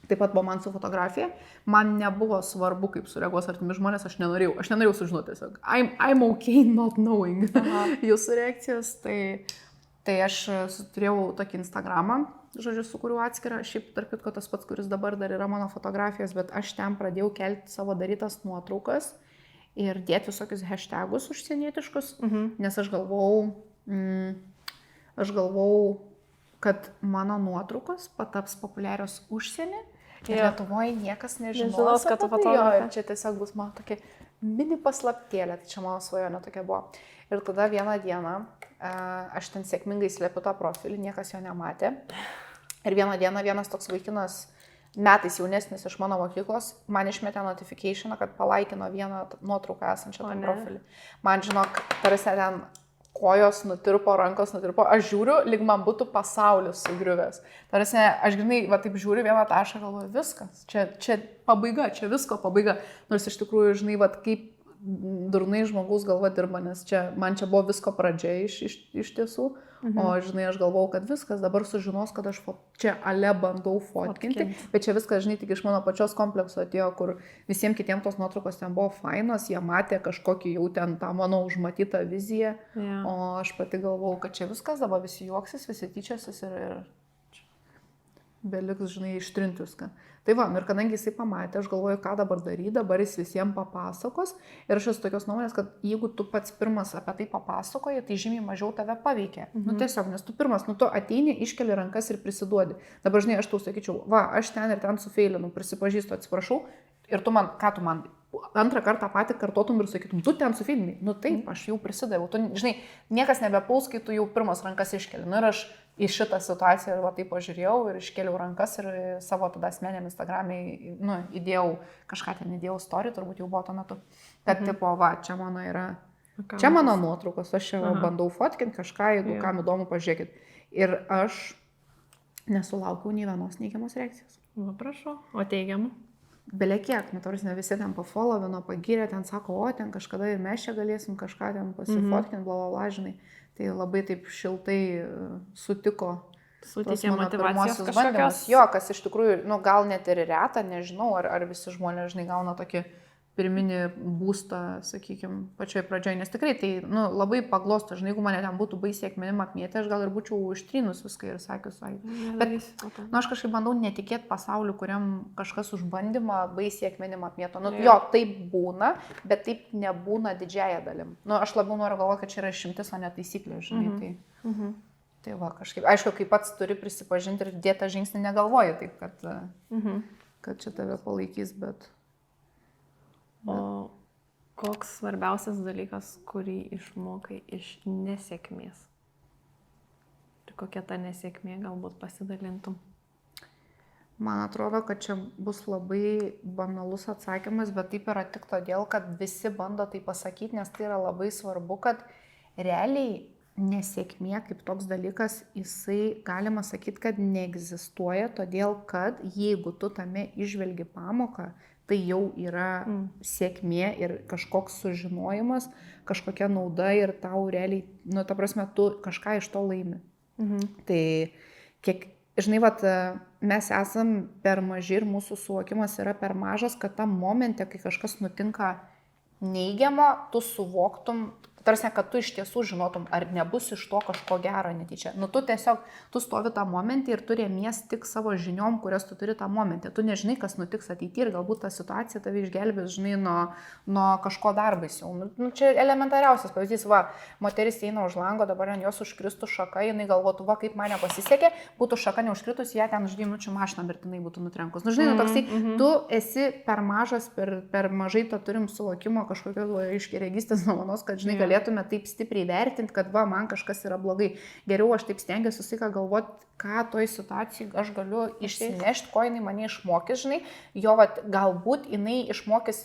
taip pat buvo man su fotografija, man nebuvo svarbu, kaip sureaguos artimi žmonės, aš nenorėjau sužinoti tiesiog. I'm okay not knowing jūsų reakcijas, tai aš turėjau tokį Instagramą, žodžiu, su kuriuo atskira, šiaip tarp kitko tas pats, kuris dabar dar yra mano fotografijos, bet aš ten pradėjau kelti savo darytas nuotraukas ir dėti visokius hashtagus užsienietiškus, nes aš galvau, kad mano nuotraukos pataps populiarios užsienį ir Lietuvoje niekas nežinos, kad tu fotografė. Čia tiesiog bus mano tokia mini paslaptėlė, tai čia mano svajonė tokia buvo. Ir tada vieną dieną aš ten sėkmingai slėpiu tą profilį, niekas jo nematė. Ir vieną dieną vienas toks vaikinas, metais jaunesnis iš mano mokyklos, man išmetė notificationą, kad palaikino vieną nuotrauką esančią tam profilį. Man, žinok, tarsi ten kojos nutirpo, rankos nutirpo, aš žiūriu, lyg man būtų pasaulis sugriuvęs. Tarsi aš grinai, va taip žiūriu vieną tašką, galvoju, viskas, čia pabaiga, čia visko pabaiga. Nors iš tikrųjų, žinai, va kaip durnai žmogus galva dirba, nes man čia buvo visko pradžia iš tiesų, o žinai, aš galvojau, kad viskas, dabar sužinos, kad aš čia ale bandau fotkinti, bet čia viskas, žinai, tik iš mano pačios komplekso atėjo, kur visiems kitiems tos nuotraukos ten buvo fainos, jie matė kažkokį jau ten tą mano užmatytą viziją, o aš pati galvojau, kad čia viskas, dabar visi juoksis, visi tyčiasis ir beliks, žinai, ištrinti viską. Tai va, ir kadangi jisai pamatė, aš galvoju, ką dabar daryti, dabar jis visiems papasakos. Ir aš esu tokios nuomonės, kad jeigu tu pats pirmas apie tai papasakoji, tai žymiai mažiau tave paveikia. Nu tiesiog, nes tu pirmas, tu ateini, iškeli rankas ir prisiduodi. Dabar, žinai, aš tau sakyčiau, va, aš ten ir ten sufeilinu, prisipažįstu, atsiprašau. Ir tu man, ką tu man antrą kartą patį kartotum ir sakytum, tu ten sufilmini. Nu taip, aš jau prisidaviau. Tu, žinai, niekas nebepuls, kai tu jau pirmas rankas iškeli. Nu ir aš į šitą situaciją va taip pažiūrėjau ir iškeliau rankas ir savo tada asmeniniam Instagram'e, nu, įdėjau, kažką ten įdėjau story, turbūt jau buvo tuo metu. Kad tipo, va, čia mano yra, čia mano nuotraukos, aš čia bandau fotkinti kažką, jeigu kam įdomu, pažiūrėkit. Ir aš nesulaukiau nei vienos neigiamos reakcijos. Va, prašau, o teigiamų? Belekiek, nu, tarsi ne visi ten pafollowino, pagyrė, ten sako, o ten kažkada ir mes čia galėsim kažką ten pasifotkinti, bla, žinai. Tai labai taip šiltai sutiko. Suteikė motyvacijos kažkokios. Jo, kas iš tikrųjų, nu, gal net ir reta, nežinau, ar visi žmonės, žinai, gauna tokį pirminį būstą, sakykime, pačioj pradžioje, nes tikrai tai, nu, labai paglosto, žinai, jeigu mane ten būtų baisiai akmenim apmėtę, aš gal ir būčiau ištrynus viską ir sakius, bet, nu, aš kažkaip bandau netikėti pasauliu, kuriam kažkas užbandymą baisiai akmenim apmėto. Nu, jo, taip būna, bet taip nebūna didžiaja dalim. Nu, aš labiau noriu galvoti, kad čia yra išimtis, o ne taisyklė, žinai, tai va, kažkaip, aišku, kai pats turi prisipažinti ir dėtą žingsnį, negalvoji taip, kad čia tave palaikys, bet... O koks svarbiausias dalykas, kurį išmokai iš nesėkmės? Ir kokia ta nesėkmė, galbūt pasidalintum? Man atrodo, kad čia bus labai banalus atsakymas, bet taip yra tik todėl, kad visi bando tai pasakyti, nes tai yra labai svarbu, kad realiai nesėkmė kaip toks dalykas, jisai galima sakyti, kad neegzistuoja, todėl kad jeigu tu tame išvelgi pamoką, tai jau yra sėkmė ir kažkoks sužinojimas, kažkokia nauda ir tau realiai, nu, ta prasme, tu kažką iš to laimi. Tai, kiek, žinai, vat, mes esam per maži ir mūsų suvokimas yra per mažas, kad tam momente, kai kažkas nutinka neigiamo, tu suvoktum, tarsi, kad tu iš tiesų žinotum, ar nebus iš to kažko gero netyčia. Nu, tu tiesiog, tu stovi tą momentį ir tu rėmies tik savo žiniom, kurias tu turi tą momentį. Tu nežinai, kas nutiks ateityje ir galbūt ta situacija tave išgelbės, žinai, nuo kažko dar baisiau. Nu, čia elementariausias pavyzdys, va, moteris eina už lango, dabar ant jos užkristų šaka, jinai galvotų, va, kaip mane pasisekė, būtų šaka neužkritus, ją ten už 2 minučių mašiną mirtinai būtų nutrenkus. Nu, žinai, toksai, tu esi per mažas, per mažai to turim suvokimo kažkokios aiškiaregystės nuomonos, kad, žinai, galėtume taip stipriai vertinti, kad va, man kažkas yra blogai. Geriau aš taip stengiuosi visai ką galvoti, ką toj situacijai aš galiu išsinešti, ko jinai mane išmokys, žinai. Jo, va, galbūt jinai išmokys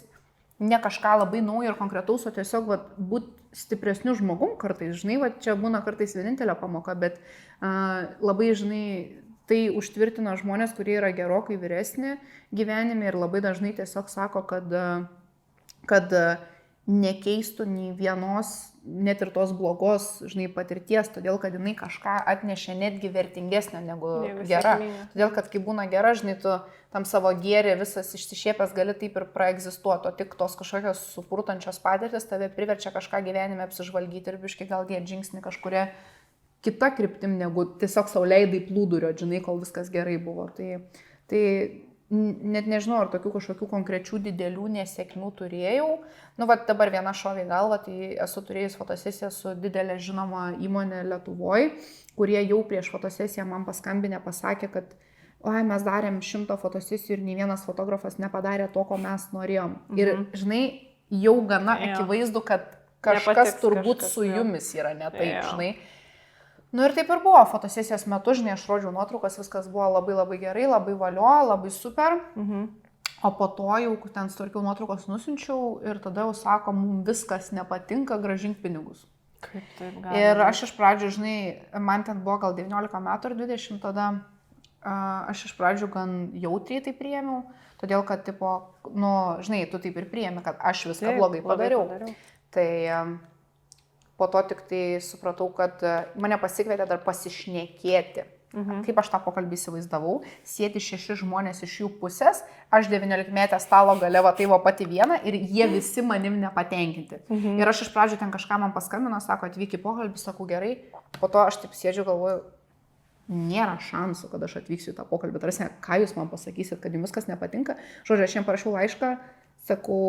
ne kažką labai naujo ir konkretaus, o tiesiog būti stipresniu žmogum kartais, žinai, va, čia būna kartais vienintelė pamoka, bet labai, žinai, tai užtvirtina žmonės, kurie yra gerokai vyresni gyvenime ir labai dažnai tiesiog sako, kad nekeistų nei vienos, net ir tos blogos, žinai, patirties, todėl, kad jinai kažką atnešė netgi vertingesnio negu gera. Todėl, kad kai būna gera, žinai, tu tam savo gėrį visas išsišiepęs gali taip ir praegzistuoti, o tik tos kažkokios supurtančios patirtis tave priverčia kažką gyvenime apsižvalgyti ir biškai gal dėti žingsnį kažkuria kita kryptim, negu tiesiog sau leidai plūdurio, žinai, kol viskas gerai buvo. Tai net nežinau, ar tokių kažkokių konkrečių didelių nesėkmių turėjau. Nu, va, dabar viena šovė galva, tai esu turėjus fotosesiją su didelė žinoma įmonė Lietuvoje, kurie jau prieš fotosesiją man paskambinę pasakė, kad oi, mes darėm 100 fotosesijų ir nei vienas fotografas nepadarė to, ko mes norėjom. Ir, žinai, jau gana akivaizdu, kad kažkas turbūt su jumis yra ne taip, žinai. Nu ir taip ir buvo, fotosesijos metu, žinai, aš rodžiau nuotraukas, viskas buvo labai labai gerai, labai valio, labai super. O po to jau ten sutvarkiau nuotraukos, nusinčiau ir tada jau sako, mums viskas nepatinka, grąžink pinigus. Kaip taip gali? Ir aš iš pradžių, žinai, man ten buvo gal 19 metų ar 20, tada aš iš pradžių gan jautriai tai priėmiau, todėl kad, tipo, nu, žinai, tu taip ir priėmi, kad aš viską blogai padariau. Tai po to tik tai supratau, kad mane pasikvietė dar pasišnekėti. Kaip aš tą pokalbį įsivaizdavau, sėdi 6 žmonės iš jų pusės, aš 19-metė stalo gale, va tai va pati viena ir jie visi manim nepatenkinti. Ir aš iš pradžių ten kažką man paskambino, sako, atvyk į pokalbį, sakau gerai, po to aš taip sėdžiu, galvoju, nėra šansų, kad aš atvyksiu į tą pokalbį. Tarsi, ką jūs man pasakysit, kad jums viskas nepatinka. Žodžiu, aš jiems parašiau laišką, sakau,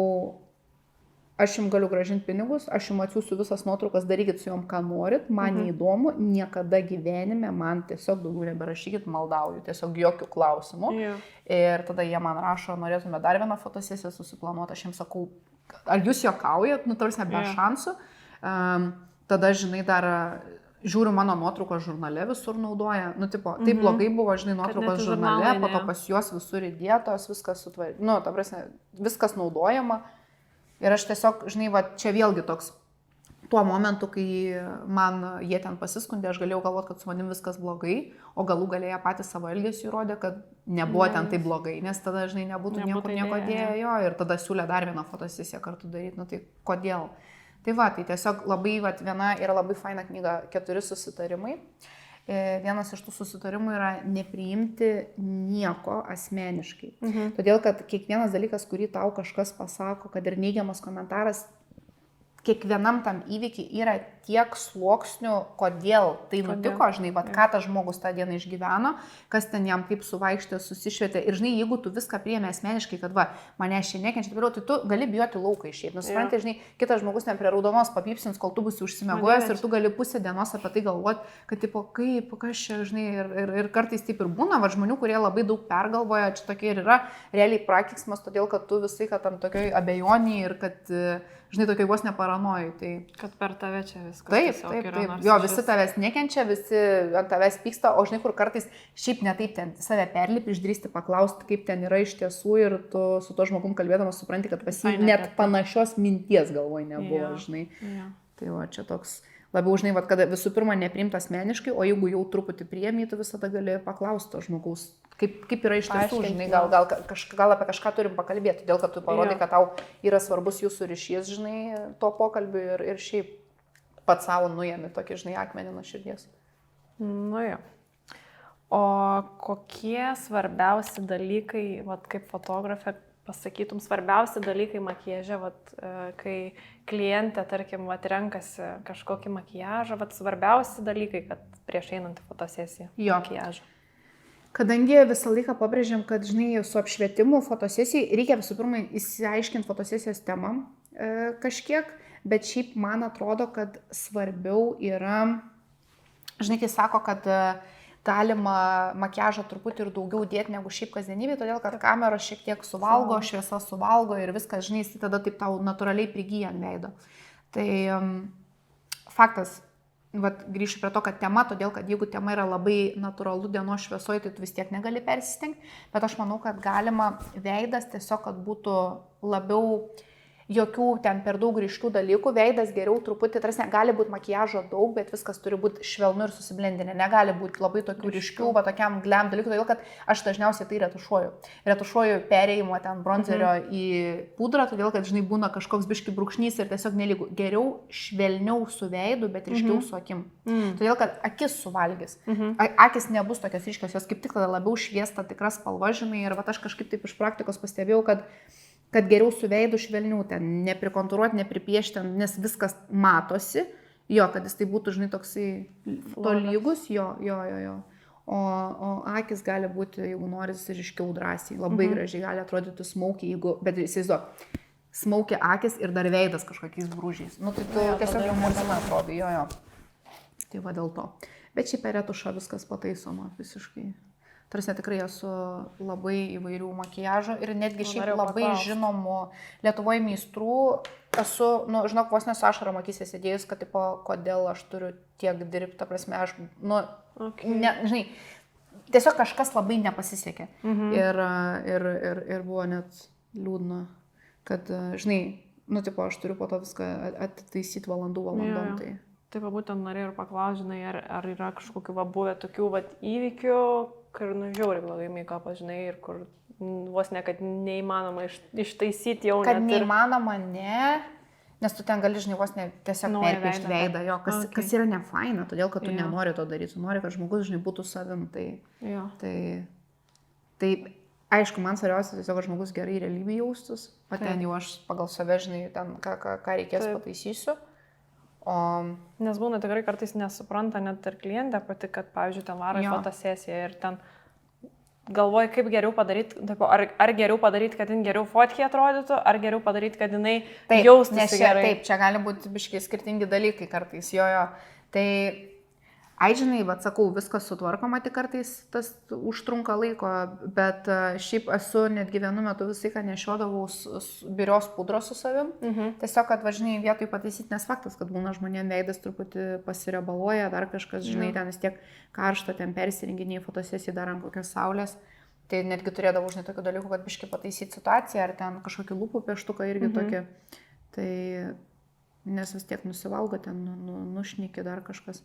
aš jums galiu gražinti pinigus, aš jums atsiųsiu visas nuotraukas, darykit su jom, ką norit, man neįdomu, niekada gyvenime man tiesiog daugiau neberašykit, maldauju, tiesiog jokių klausimų. Ir tada jie man rašo, norėtume dar vieną fotosesiją susiplanuoti, aš jiems sakau, ar jūs juokaujat, nu tarsi be šansų. Tada, žinai, dar žiūriu mano nuotraukos žurnale visur naudoja, nu, tipo, taip blogai buvo, žinai, nuotraukos žurnale, po to pas juos visur įdėtos, viskas sutvarkyta, nu, ta prasme, viskas naudojama. Ir aš tiesiog, žinai, va, čia vėlgi toks, tuo momentu, kai man jie ten pasiskundė, aš galėjau galvoti, kad su manim viskas blogai, o galų galėję patys savo elgesiu įrodė, kad nebuvo ten tai blogai, nes tada, žinai, nebūtų nieko dėjo ir tada siūlė dar vieną fotosesiją kartu daryti, nu tai kodėl? Tai va, tai tiesiog labai, va, viena yra labai faina knyga 4 susitarimai. Vienas iš tų susitarimų yra nepriimti nieko asmeniškai. Todėl, kad kiekvienas dalykas, kurį tau kažkas pasako, kad ir neigiamas komentaras, kiekvienam tam įvykiai yra tiek sluoksnių, kodėl tai nutiko, žinai, vat, ką tas žmogus tą dieną išgyveno, kas ten jam kaip suvaikštė, susišvietė. Ir žinai, jeigu tu viską priėmė asmeniškai, kad va, mane šiandien nekenčia, tai tu gali bijoti lauką išeiti. Nusipranti, žinai, kitas žmogus ten prie raudonos papypsins, kol tu būsi užsimegojęs ir tu gali pusę dienos apie tai galvoti, kad tipo, kaip, kas čia, žinai, ir kartais taip ir būna, va, žmonių, kurie labai daug pergalvoja, čia tokie ir yra realiai prakeiksmas, todėl kad tu visai, kad tam tokioj abejoniai ir kad žinai, tokiai vos neparanojai. Tai... Kad per tave čia viskas. Taip. Jo, visi tavęs nekenčia, visi ant tavęs pyksta, o žinai, kur kartais šiaip netaip ten save perlipi, išdrįsti paklausti, kaip ten yra iš tiesų ir tu su to žmogum kalbėdamas supranti, kad pas jį net panašios minties galvoj nebuvo, žinai. Tai va, čia toks labiau, žinai, va, kad visų pirma nepriimta asmeniškai, o jeigu jau truputį priėmė, tu visada gali paklausti to žmogaus. Kaip yra iš tiesų, žinai, gal apie kažką turim pakalbėti, todėl kad tu parodai, kad tau yra svarbus jūsų ryšys, žinai, to pokalbių ir šiaip pats savo nuėmė tokį, žinai, akmenį nuo širdies. Nu jo. O kokie svarbiausi dalykai, vat, kaip fotografė, pasakytum, svarbiausi dalykai makiaže, vat, kai klientė, tarkim, vat, renkasi kažkokį makiažą, vat, svarbiausi dalykai, kad prieš einant į fotosesiją makiažą. Kadangi visą laiką pabrėžiam, kad, žinai, su apšvietimu fotosesijai reikia visų pirma įsiaiškinti fotosesijos temą kažkiek, bet šiaip man atrodo, kad svarbiau yra, žinai, kai sako, kad galima makiažą truputį ir daugiau dėti negu šiaip kasdienybė, todėl kad kameros šiek tiek suvalgo, šviesa suvalgo ir viskas, žinai, jis tada taip tau natūraliai prigyja ant veido. Tai faktas. Vat, grįšiu prie to, kad tema, todėl kad jeigu tema yra labai natūralu dienos šviesoje, tai tu vis tiek negali persistengti, bet aš manau, kad galima veidas tiesiog, kad būtų labiau jokių ten per daug ryškių dalykų, veidas geriau truputį, tarsi gali būti makiažo daug, bet viskas turi būti švelnu ir susiblendinė, negali būti labai tokių ryškių, va tokiam glam dalykų, todėl kad aš dažniausiai tai retušuoju. Retušuoju perėjimo ten bronzerio į pudrą, todėl kad, žinai, būna kažkoks biški brūkšnys ir tiesiog nelygu. Geriau švelniau su veidu, bet ryškiau su akim. Todėl kad akis suvalgys. Akis nebus tokios ryškios, jos kaip tik tada labiau šviesta tikras spalva, žinai, ir va aš kažkaip taip iš praktikos pastebėjau, kad geriau su veidu švelniau ten, neprikontūruoti, nepripiešti, nes viskas matosi, jo, kad jis tai būtų, žinai, toksai tolygus, jo. O akis gali būti, jeigu noris, ryškiau drąsiai, labai gražiai gali atrodyti smaukiai, bet įsivaizduok, smaukia akis ir dar veidas kažkokiais brūžiais. Nu, tai tu tiesiog jau modena atrodo, jo. Tai va dėl to. Bet šiaip per retušą viskas pataisoma visiškai. Tarsi tikrai esu labai įvairių makiažo ir netgi šiaip labai žinomų Lietuvoje meistrų esu, nu, žinok, vos nesu ašarą akyse sėdėjus, kad, tipo, kodėl aš turiu tiek dirbti, ta prasme, aš, nu, žinai, tiesiog kažkas labai nepasisekė. Ir buvo net liūdna, kad, žinai, nu, tipo, aš turiu po to viską atitaisyti valandom. Tai. Taip, būtent norėjau ir paklausti, žinai, ar yra kažkokiu buvę tokių įvykių, kur, nu, žiauriai blogai make-upą, žinai, ir kur vos ne, kad neįmanoma ištaisyti jau. Kad neįmanoma, ne, nes tu ten gali, žinai, vos ne tiesiog perpiešti veidą, jo, kas yra nefaina, todėl, kad tu nenori to daryti, tu nori, kad žmogus, žinai, būtų savim, tai aišku, man svarbiausia tiesiog, kad žmogus gerai realybėje jaustus, o ten jau aš pagal save, žinai, ten ką reikės pataisysiu. Nes būna tikrai kartais nesupranta net ir klientė pati, kad, pavyzdžiui, ten varo į fotosesiją ir ten galvoja, kaip geriau padaryti, ar geriau padaryti, kad jin geriau fotkė atrodytų, ar geriau padaryti, kad jinai jaustųsi gerai. Taip, čia gali būti biškai skirtingi dalykai kartais, jo. Tai, žinai, bet sakau, viskas sutvarkoma, tik kartais tas užtrunka laiko, bet šiaip esu netgi vienu metu visai, kad nešiodavau birios pudros su savim. Tiesiog, kad važinai vietoj pataisyti, nes faktas, kad būna žmonėm veidas truputį pasirebaluoja, dar kažkas, žinai, ten vis tiek karšta, ten persirenginiai, fotosesijai dar ant kokios saulės. Tai netgi turėdavau, žinai, tokių dalykų, kad biškai pataisyti situaciją, ar ten kažkokį lūpų pieštuką irgi tokį. Tai... nes vis tiek nusivalgo, ten nušniki dar kažkas.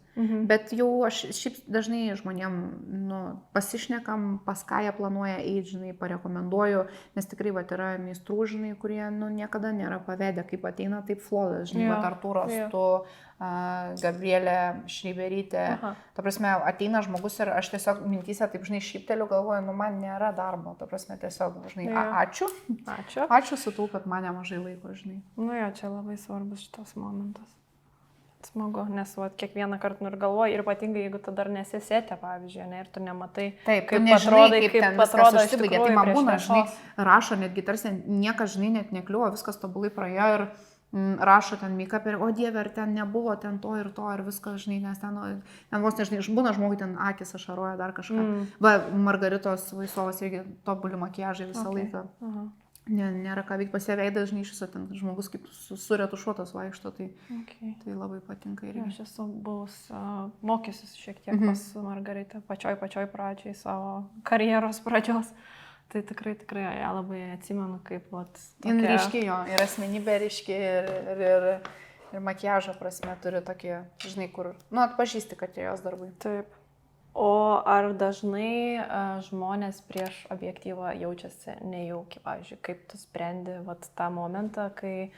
Bet jau aš šiaip dažnai žmonėm pasišnekam, pas ką jie planuoja eiti, žinai, parekomenduoju, nes tikrai yra meistrų, žinai, kurie niekada nėra pavedę, kaip ateina, taip flodas, žinai, Artūras, tu, Gabrielė Šreiberytė. Ta prasme, ateina žmogus ir aš tiesiog mintyse taip, žinai, šypteliu, galvoju, man nėra darbo, ta prasme, tiesiog, žinai, ačiū su tau, kad man nemažai laiko, žinai. Jo, čia labai svarbus šitas momentas. Smagu, nes kiekvieną kartą ir galvoji, ir ypatingai, jeigu tu dar nesisėtė, pavyzdžiui, ir tu nematai, taip, kaip atrodai, kaip atrodo iš tikrųjų. Tai man būna, žinai, rašo netgi tarsi niekas, žinai, net nekliuvo, viskas tobulai praėjo ir rašo ten make-up ir, o dieve, ar ten nebuvo ten to ir viskas, žinai, nes ten vos nežinai, būna žmogui ten akis ašaroja dar kažką. Va, Margaritos Vaisovas irgi tobuli makiažai visą laiką. Nėra ką veikti, pas ją veidas, žinai, iš viso ten žmogus kaip suretušuotas vaikšto, tai labai patinka irgi. Aš esu buvus mokysis šiek tiek pas Margaritą, pačioj pradžiai savo karjeros pradžios. Tai tikrai ją labai atsimenu, kaip jin ryški jo, ir asmenybė ryški, ir makiažo prasme turi tokį, žinai, kur, atpažįsti, kad jos darbai. Taip. O ar dažnai žmonės prieš objektyvą jaučiasi nejaukiai, pavyzdžiui, kaip tu sprendi tą momentą, kai,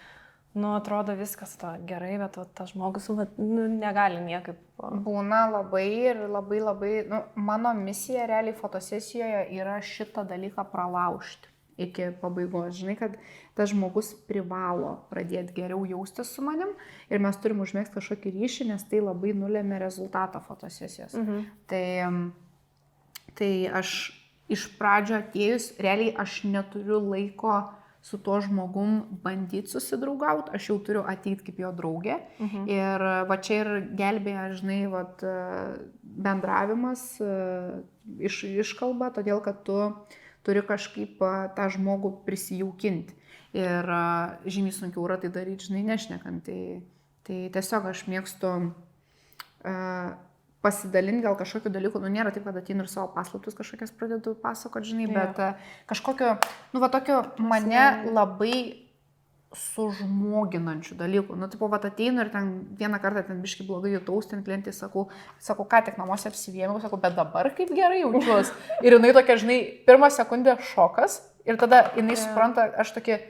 atrodo viskas gerai, bet tas žmogus negali niekaip. Būna labai ir labai, mano misija realiai fotosesijoje yra šitą dalyką pralaužti iki pabaigos. Žinai, kad tas žmogus privalo pradėti geriau jaustis su manim ir mes turim užmėgti kažkokį ryšį, nes tai labai nulėmė rezultatą fotosesijos. Tai aš iš pradžio atėjus, realiai aš neturiu laiko su tuo žmogum bandyti susidraugauti, aš jau turiu ateiti kaip jo draugė. Ir va čia ir gelbėja, žinai, bendravimas, iškalba, todėl kad tu turi kažkaip tą žmogų prisijaukinti. Ir žymiai sunkiau yra tai daryti, žinai, nešnekant. Tai tiesiog aš mėgstu pasidalinti gal kažkokiu dalyku, nėra taip, kad ateinu ir savo paslaptus kažkokias pradedu pasakoti, žinai, bet kažkokio, tokio mane labai sužmoginančių dalykų. Tipo, ateinu ir ten vieną kartą ten biškai blogai jutaus, ten klientai sakau, ką tik namuose apsivėmiau, sakau, bet dabar kaip gerai jaučiuos. Ir jinai tokia, žinai, pirmą sekundę šokas ir tada jinai supranta, aš tokia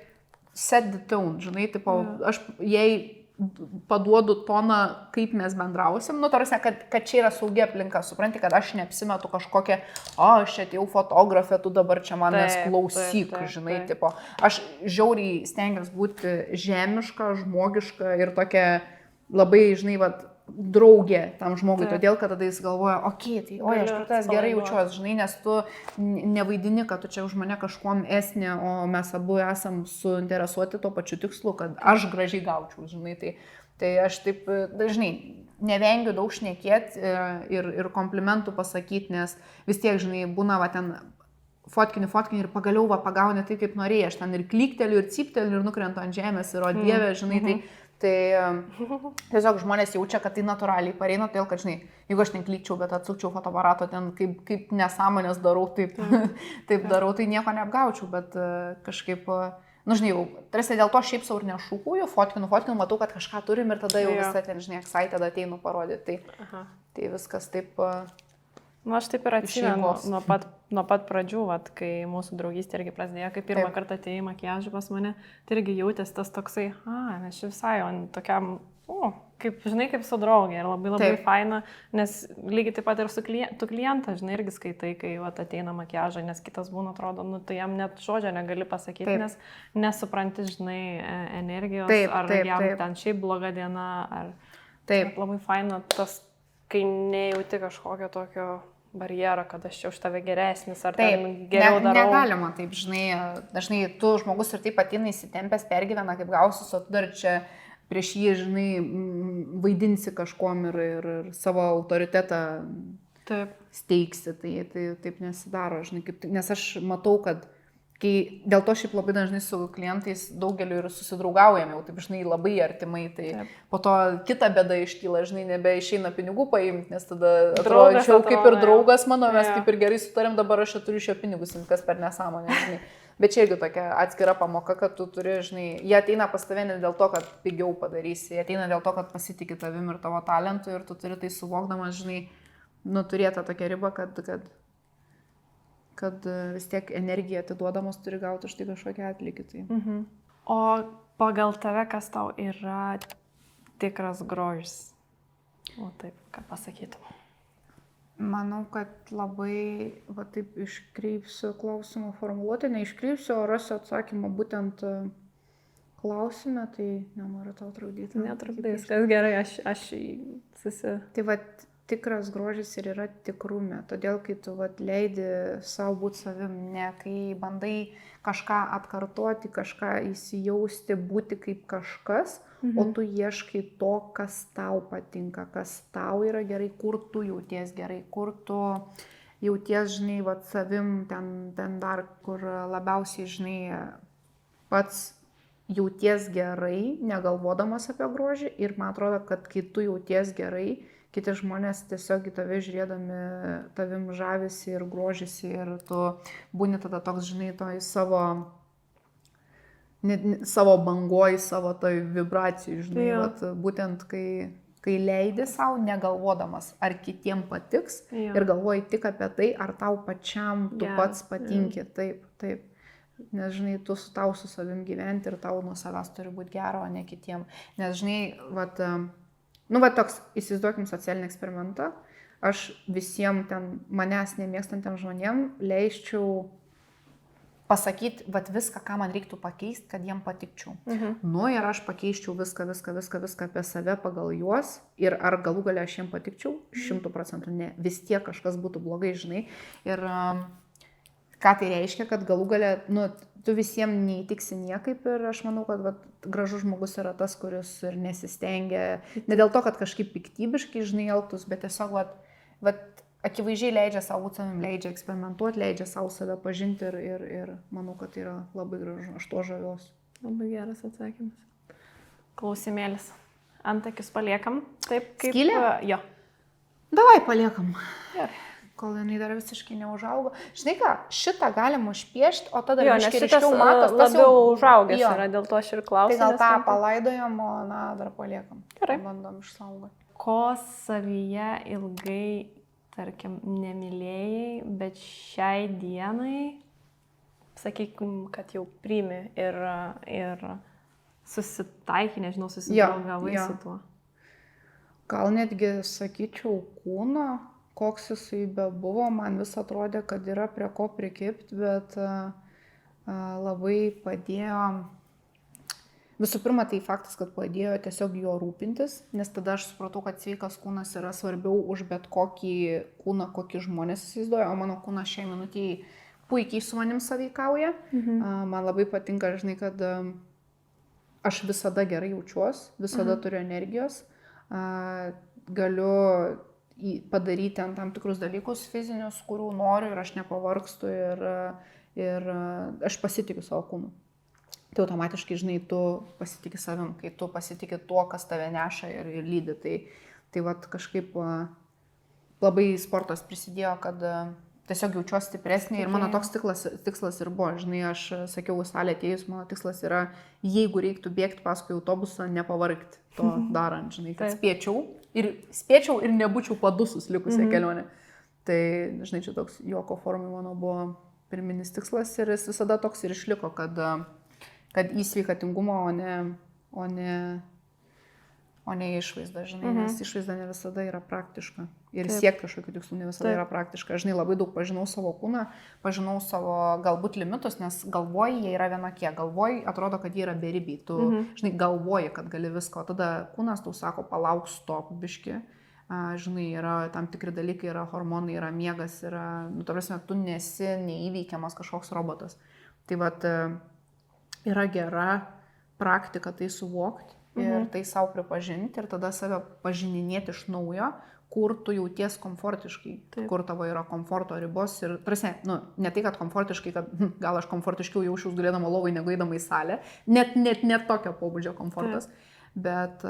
set the tone, žinai, tipo, aš jai paduodu toną, kaip mes bendrausim, tarsi, kad čia yra saugi aplinka, supranti, kad aš neapsimetu kažkokią, aš čia atėjau fotografė, tu dabar čia manęs klausyk, žinai, tipo, aš žiauriai stengiuosi būti žemiška, žmogiška ir tokia labai, žinai, draugė tam žmogui, todėl, kad tada jis galvoja, tai, aš prie tavęs gerai jaučiuosi, žinai, nes tu nevaidini, kad tu čia už mane kažkuom esnė, o mes abu esam suinteresuoti to pačiu tikslu, kad aš gražiai gaučiau, žinai, tai aš taip, dažnai, nevengiu daug šnekėti ir komplimentų pasakyti, nes vis tiek, žinai, būna ten fotkini ir pagaliau pagauni tai, kaip norėjai, aš ten ir klikteliu, ir cypteliu, ir nukrentu ant žemės, ir o dieve, žinai, tai tiesiog žmonės jaučia, kad tai natūraliai pareina, todėl, kad, žinai, jeigu aš ten klikčiau, bet atsukčiau fotoaparato, ten kaip nesąmonės darau, taip darau, tai nieko neapgaučiau, bet kažkaip, žinai, jau, tarsi dėl to šiaip sau ir nešūkuoju, fotkinu, matau, kad kažką turim ir tada jau visą ten, žinai, excited ateinu parodyti, tai viskas taip... Aš taip ir atsimenu nuo pat pradžių, kai mūsų draugystė irgi prasidėjo, kai pirmą kartą atėjai makiažą pas mane, tai irgi jautės tas toksai, nes visai, tokiam, kaip, žinai, kaip su draugė ir labai faina, nes lygiai taip pat ir su klientą, žinai, irgi skaitai, kai ateina makiažą, nes kitas būna, atrodo, tai jam net žodžio negali pasakyti, nes nesupranti, žinai, energijos, ar jam ten šiaip bloga diena, ar... Taip. Bet labai faina tas, kai nejauti kažkokio tokio barjerą, kad aš čia už tave geresnis, ar taip, geriau darau. Negalima taip, žinai, dažnai tu žmogus ir taip ateina įsitempęs, pergyvena, kaip gausis, o tu dar čia prieš jį, žinai, vaidinsi kažkom ir savo autoritetą taip steigsi, tai taip nesidaro, žinai, nes aš matau, kad kai dėl to šiaip labai dažnai su klientais daugeliu ir susidraugaujame, jau taip, žinai, labai artimai, tai taip. Po to kita bėda iškyla, žinai, nebeišeina pinigų paimti, nes tada atrodo, kaip ir draugas mano, mes kaip ir gerai sutarėm, dabar aš čia turiu šio pinigus, kas per nesąmonę, žinai. Bet čia irgi tokia atskira pamoka, kad tu turi, žinai, jie ateina pas tave ne dėl to, kad pigiau padarysi, jie ateina dėl to, kad pasitikė tavim ir tavo talentu ir tu turi tai suvokdamas, žinai, turėti tokią ribą, kad vis tiek energiją atiduodamos turi gauti už tai kažkokią atlygį. Tai. O pagal tave, kas tau yra tikras grožis? O taip, ką pasakytum? Manau, kad labai, taip iškreipsiu klausimą formuluotę, neiškreipsiu, o rasiu atsakymą būtent klausime, tai nenoriu tau trukdyti. Netrukdys, kas gerai, aš Tai tikras grožis ir yra tikrume, todėl kai tu leidi savo būti savim, ne kai bandai kažką atkartoti, kažką įsijausti, būti kaip kažkas, o tu ieškai to, kas tau patinka, kas tau yra gerai, kur tu jauties gerai, kur tu jauties, žinai, savim, ten dar, kur labiausiai, žinai, pats jauties gerai, negalvodamas apie grožį ir man atrodo, kad kai tu jauties gerai, kiti žmonės tiesiog į tave žiūrėdami tavim žavisi ir grožisi ir tu būni tada toks, žinai, toj savo bangoj, savo toj vibracijų, žinai, būtent kai leidi savo negalvodamas, ar kitiem patiks ir galvoji tik apie tai, ar tau pačiam tu pats patinki, taip. Nes, žinai, tu tau su savim gyventi ir tau nuo savęs turi būti gero, o ne kitiem. Nes, žinai, toks, įsivaizduokim socialinį eksperimentą, aš visiems ten manęs nemėgstantiem žmonėm leisčiau pasakyti, viską, ką man reiktų pakeisti, kad jiem patikčiau. Ir aš pakeiščiau viską apie save pagal juos ir ar galų galia aš jiem patikčiau, 100% ne, vis tiek kažkas būtų blogai, žinai. Ir ką tai reiškia, kad galų galia, tu visiems neįtiksi niekaip ir aš manau, kad gražus žmogus yra tas, kuris ir nesistengia, ne dėl to, kad kažkaip piktybiškai, žinai, elgtus, bet tiesiog, akivaizdžiai leidžia savo būti savim, leidžia eksperimentuoti, leidžia savo save pažinti ir manau, kad tai yra labai gražu, aš to žaviuosi. Labai geras atsakymas. Klausimėlis. Antakius paliekam, taip kaip... Skylė? Jo. Davai paliekam. Gerai. Kol jinai dar visiškai neužaugo. Žinai ką, šitą galim užpiešti, o tada ryškiau matos. Tas labiau užaugęs yra, dėl to aš ir klausiu. Tai gal tą palaidojam, o dar paliekam. Gerai. Bandom išsaugoti. Ko savyje ilgai, tarkim, nemylėjai, bet šiai dienai, sakykim, kad jau priimi ir susitaikai, nežinau, susidraugavai su tuo. Gal netgi sakyčiau kūno. Koks jisai bebuvo, man vis atrodė, kad yra prie ko prikipti, bet labai padėjo, visų pirma, tai faktas, kad padėjo tiesiog jo rūpintis, nes tada aš supratau, kad sveikas kūnas yra svarbiau už bet kokį kūną, kokį žmonės įsivaizduoja, o mano kūnas šiai minutėje puikiai su manim sąveikauja. Man labai patinka, žinai, kad aš visada gerai jaučiuosi, visada turiu energijos, galiu padaryti tam tikrus dalykus fizinius, kurių noriu ir aš nepavargstu ir aš pasitikiu savo kūnu. Tai automatiškai, žinai, tu pasitiki savim, kai tu pasitiki tuo, kas tave neša ir lydi. Tai kažkaip labai sportas prisidėjo, kad tiesiog jaučiuosi stipresnė ir mano toks tikslas ir buvo. Žinai, aš sakiau, salė atėjus, mano tikslas yra, jeigu reiktų bėgti paskui autobusą, nepavargti to darant, žinai, kad spėčiau ir nebūčiau padusus likusią kelionę. Tai, žinai, čia toks juoko formai mano buvo pirminis tikslas ir jis visada toks ir išliko, kad į sveikatingumą, o o ne išvaizda, žinai, nes išvaizda ne visada yra praktiška. Ir siekti kažkokių tikslų ne visada yra praktiška. Žinai, labai daug pažinau savo kūną, pažinau savo galbūt limitus, nes galvoji jie yra vienokie, galvoji atrodo, kad jie yra beribiai. Tu, žinai, galvoji, kad gali visko, o tada kūnas tau sako, palauk, stop, biški. Žinai, yra tam tikri dalykai, yra hormonai, yra miegas, yra, nu, ta prasme, tu nesi neįveikiamas kažkoks robotas. Tai vat yra gera praktika tai suvokti ir tai savo pripažinti ir tada save pažininėti iš naujo, kur tu jauties komfortiškai, kur tavo yra komforto ribos ir, prasme, nu, ne tai, kad komfortiškai, kad gal aš komfortiškiau jaučiaus gulėdama lovai negu eidama į salę, net tokio pobūdžio komfortas. Bet,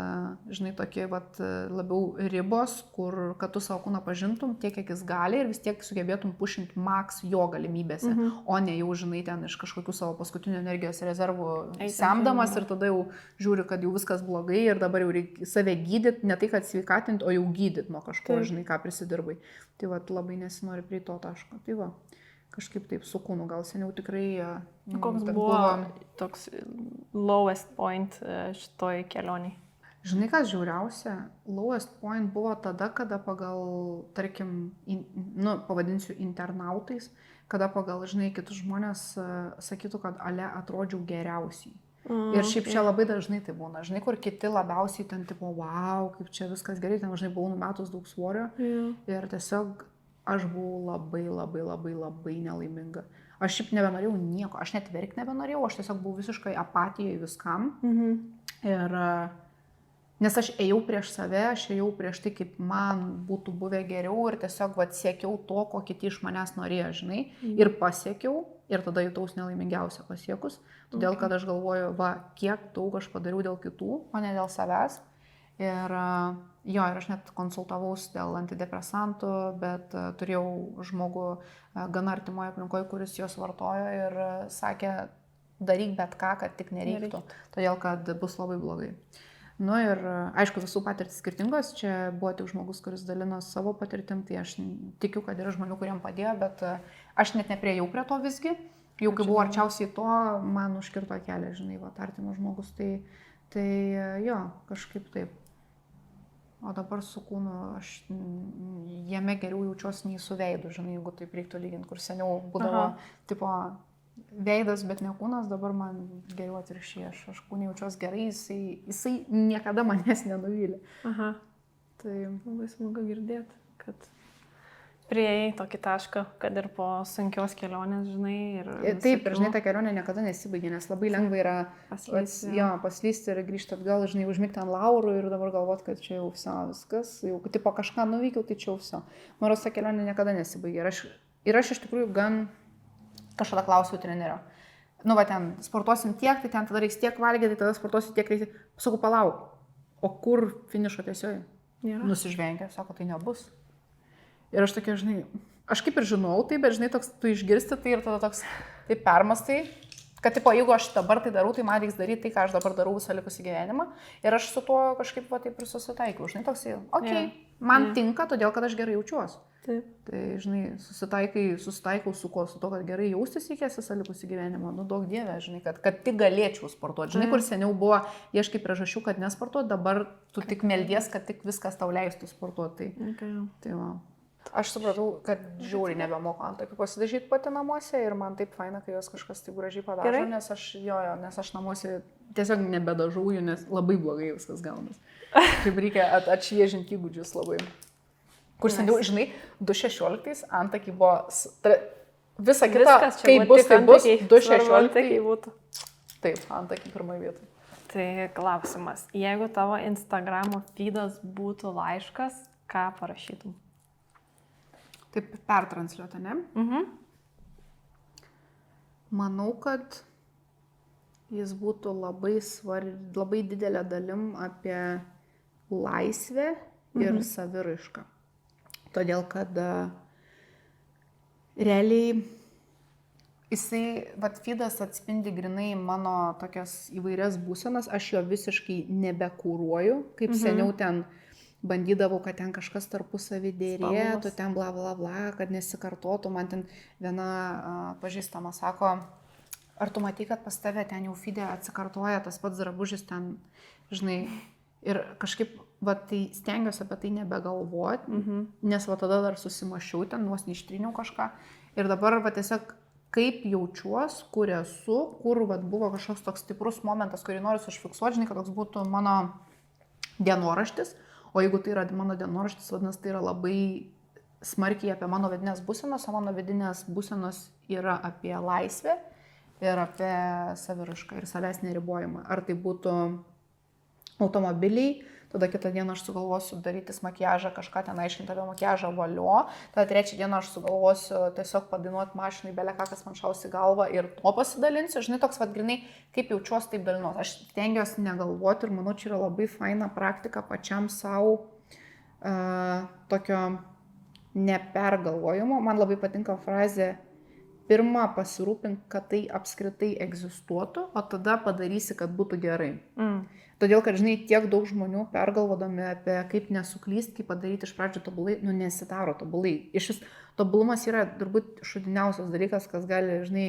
žinai, tokie vat, labiau ribos, kur, kad tu savo kūną pažintum tiek, kiek jis gali ir vis tiek sugebėtum pušinti maks jo galimybėse, o ne jau, žinai, ten iš kažkokių savo paskutinių energijos rezervų semdamas ir tada jau žiūri, kad jau viskas blogai ir dabar jau reikia save gydyti, ne tai, kad sveikatinti, o jau gydyti nuo kažko, žinai, ką prisidirbai. Tai vat, labai nesinori prie to taško. Tai va. Kažkaip taip su kūnu, gal seniau tikrai... Koks buvo toks lowest point šitoj kelioniai? Žinai, kas žiauriausia? Lowest point buvo tada, kada pagal, tarkim, pavadinsiu internautais, kada pagal, žinai, kitus žmonės sakytų, kad ale atrodžiau geriausiai. Ir šiaip čia labai dažnai tai būna. Žinai, kur kiti labiausiai ten tipo, wow, kaip čia viskas gerai, ten, žinai, buvau numetus daug svorio ir tiesiog aš buvau labai nelaiminga. Aš šiaip nebenorėjau nieko, aš net verkti nebenorėjau, aš tiesiog buvau visiškai apatijai viskam. Ir, nes aš ėjau prieš save, aš ėjau prieš tai, kaip man būtų buvę geriau ir tiesiog siekiau to, ko kiti iš manęs norėjo, žinai. Ir pasiekiau ir tada jautaus nelaimingiausia pasiekus. Todėl, kad aš galvoju, kiek daug aš padariau dėl kitų, o ne dėl savęs. Ir jo, ir aš net konsultavausi dėl antidepresantų, bet turėjau žmogų gana artimoje aplinkoje, kuris juos vartojo ir sakė, daryk bet ką, kad tik nereiktų, todėl kad bus labai blogai. Nu ir aišku, visų patirtis skirtingos, čia buvo tik žmogus, kuris dalino savo patirtim, tai aš tikiu, kad yra žmonių, kuriem padėjo, bet aš net nepriejau prie to visgi, jau kai buvau arčiausiai to, man užkirto kelią, žinai, artimas žmogus, tai jo, kažkaip taip. O dabar su kūnu aš jame geriau jaučiuosi nei su veidu, žinai, jeigu taip reiktų lyginti, kur seniau būdavo tipo veidas, bet ne kūnas, dabar man geriau atvirkščiai, aš kūnį jaučiuosi gerai, jisai niekada manęs nenuvylė. Tai labai smagu girdėti, kad priėjai tokį tašką, kad ir po sunkios kelionės, žinai. Taip, ir žinai, ta kelionė niekada nesibaigė, nes labai lengva yra paslysti ir grįžti atgal, žinai, užmigti ant laurų ir dabar galvoti, kad čia jau viskas, jau tipo kažką nuveikiau, tai čia jau viso. Man rodos, ta kelionė niekada nesibaigė. Ir aš iš tikrųjų gan kažkada klausiau trenerio. Nu, ten sportuosim tiek, tai ten tada reiks tiek valgyti, tai tada sportuosim tiek reikia. Sakau, palauk, o kur finišo tiesioji? Nusižvengia, sako, tai nebus. Ir aš tokia, žinai, aš kaip ir žinau tai, bet žinai, toks, tu išgirsti tai ir tada toks, taip permastai, kad, tipo, jeigu aš dabar tai darau, tai man reiks daryti tai, ką aš dabar darau visą likusį gyvenimą. Ir aš su tuo kažkaip taip ir susitaikiau. Žinai, toks, man tinka, todėl, kad aš gerai jaučiuosi. Taip. Tai, žinai, susitaikau su ko, su to, kad gerai jaustis reikės visą likusį gyvenimą. Nu, daug dievė, žinai, kad tik galėčiau sportuoti. Žinai, kur seniau buvo, ieškai priežasčių, kad nesportuoti, dabar tu tik meldies, kad tik viskas tau leistų sportuoti. Tai va. Aš supratau, kad žiauriai nebemoku antakių pasidažyti pati namuose ir man taip faina, kai jos kažkas taip gražiai padažo, nes aš namuose tiesiog nebedažau jų, nes labai blogai viskas gaunas. Kaip reikia atšviežinti įgūdžius labai. Kur seniau, žinai, 2016 antakiai buvo, visa kita, kai bus, tai bus 2016. Taip, antakiai pirmoje vietoje. Tai klausimas, jeigu tavo Instagramo feedas būtų laiškas, ką parašytum? Taip pertransliuota, ne? Manau, kad jis būtų labai didelė dalim apie laisvę ir saviraišką. Todėl, kad realiai jisai, feedas atspindi grinai mano tokias įvairias būsenas, aš jo visiškai nebekūruoju, kaip seniau ten bandydavau, kad ten kažkas tarpusavį dėrėtų, ten bla bla bla, kad nesikartotų. Man ten viena pažįstama sako, ar tu matai, kad pas tave ten jau feed'e atsikartoja tas pats drabužis ten, žinai, Ir kažkaip, va, tai stengiuosi apie tai nebegalvoti, nes va tada dar susimašiau ten, vos neištryniau kažką. Ir dabar va tiesiog kaip jaučiuos, kur esu, kur va, buvo kažkoks toks stiprus momentas, kurį noriu užfiksuoti, žinai, kad toks būtų mano dienoraštis. O jeigu tai yra mano dienoraštis, vadinasi, tai yra labai smarkiai apie mano vidinės būsenos, o mano vidinės būsenos yra apie laisvę ir apie saviraišką ir savęs neribojimą. Ar tai būtų automobiliai, tada kitą dieną aš sugalvosiu darytis makiažą, kažką ten aiškinti apie makiažą, valio, tada trečią dieną aš sugalvosiu tiesiog padainuoti mašinai beleką, kas man šausi galvą ir to pasidalinsiu. Žinai, toks vad grinai, kaip jaučiuosi, taip dalinuosi. Aš stengiuosi negalvoti ir manau, čia yra labai faina praktika pačiam savo tokio nepergalvojimo. Man labai patinka frazė: pirmą pasirūpink, kad tai apskritai egzistuotų, o tada padarysi, kad būtų gerai. Todėl, kad, žinai, tiek daug žmonių pergalvodami apie kaip nesuklysti, kaip padaryti iš pradžių tobulai, nesidaro tobulai. Iš vis tobulumas yra turbūt šudiniausias dalykas, kas gali, žinai,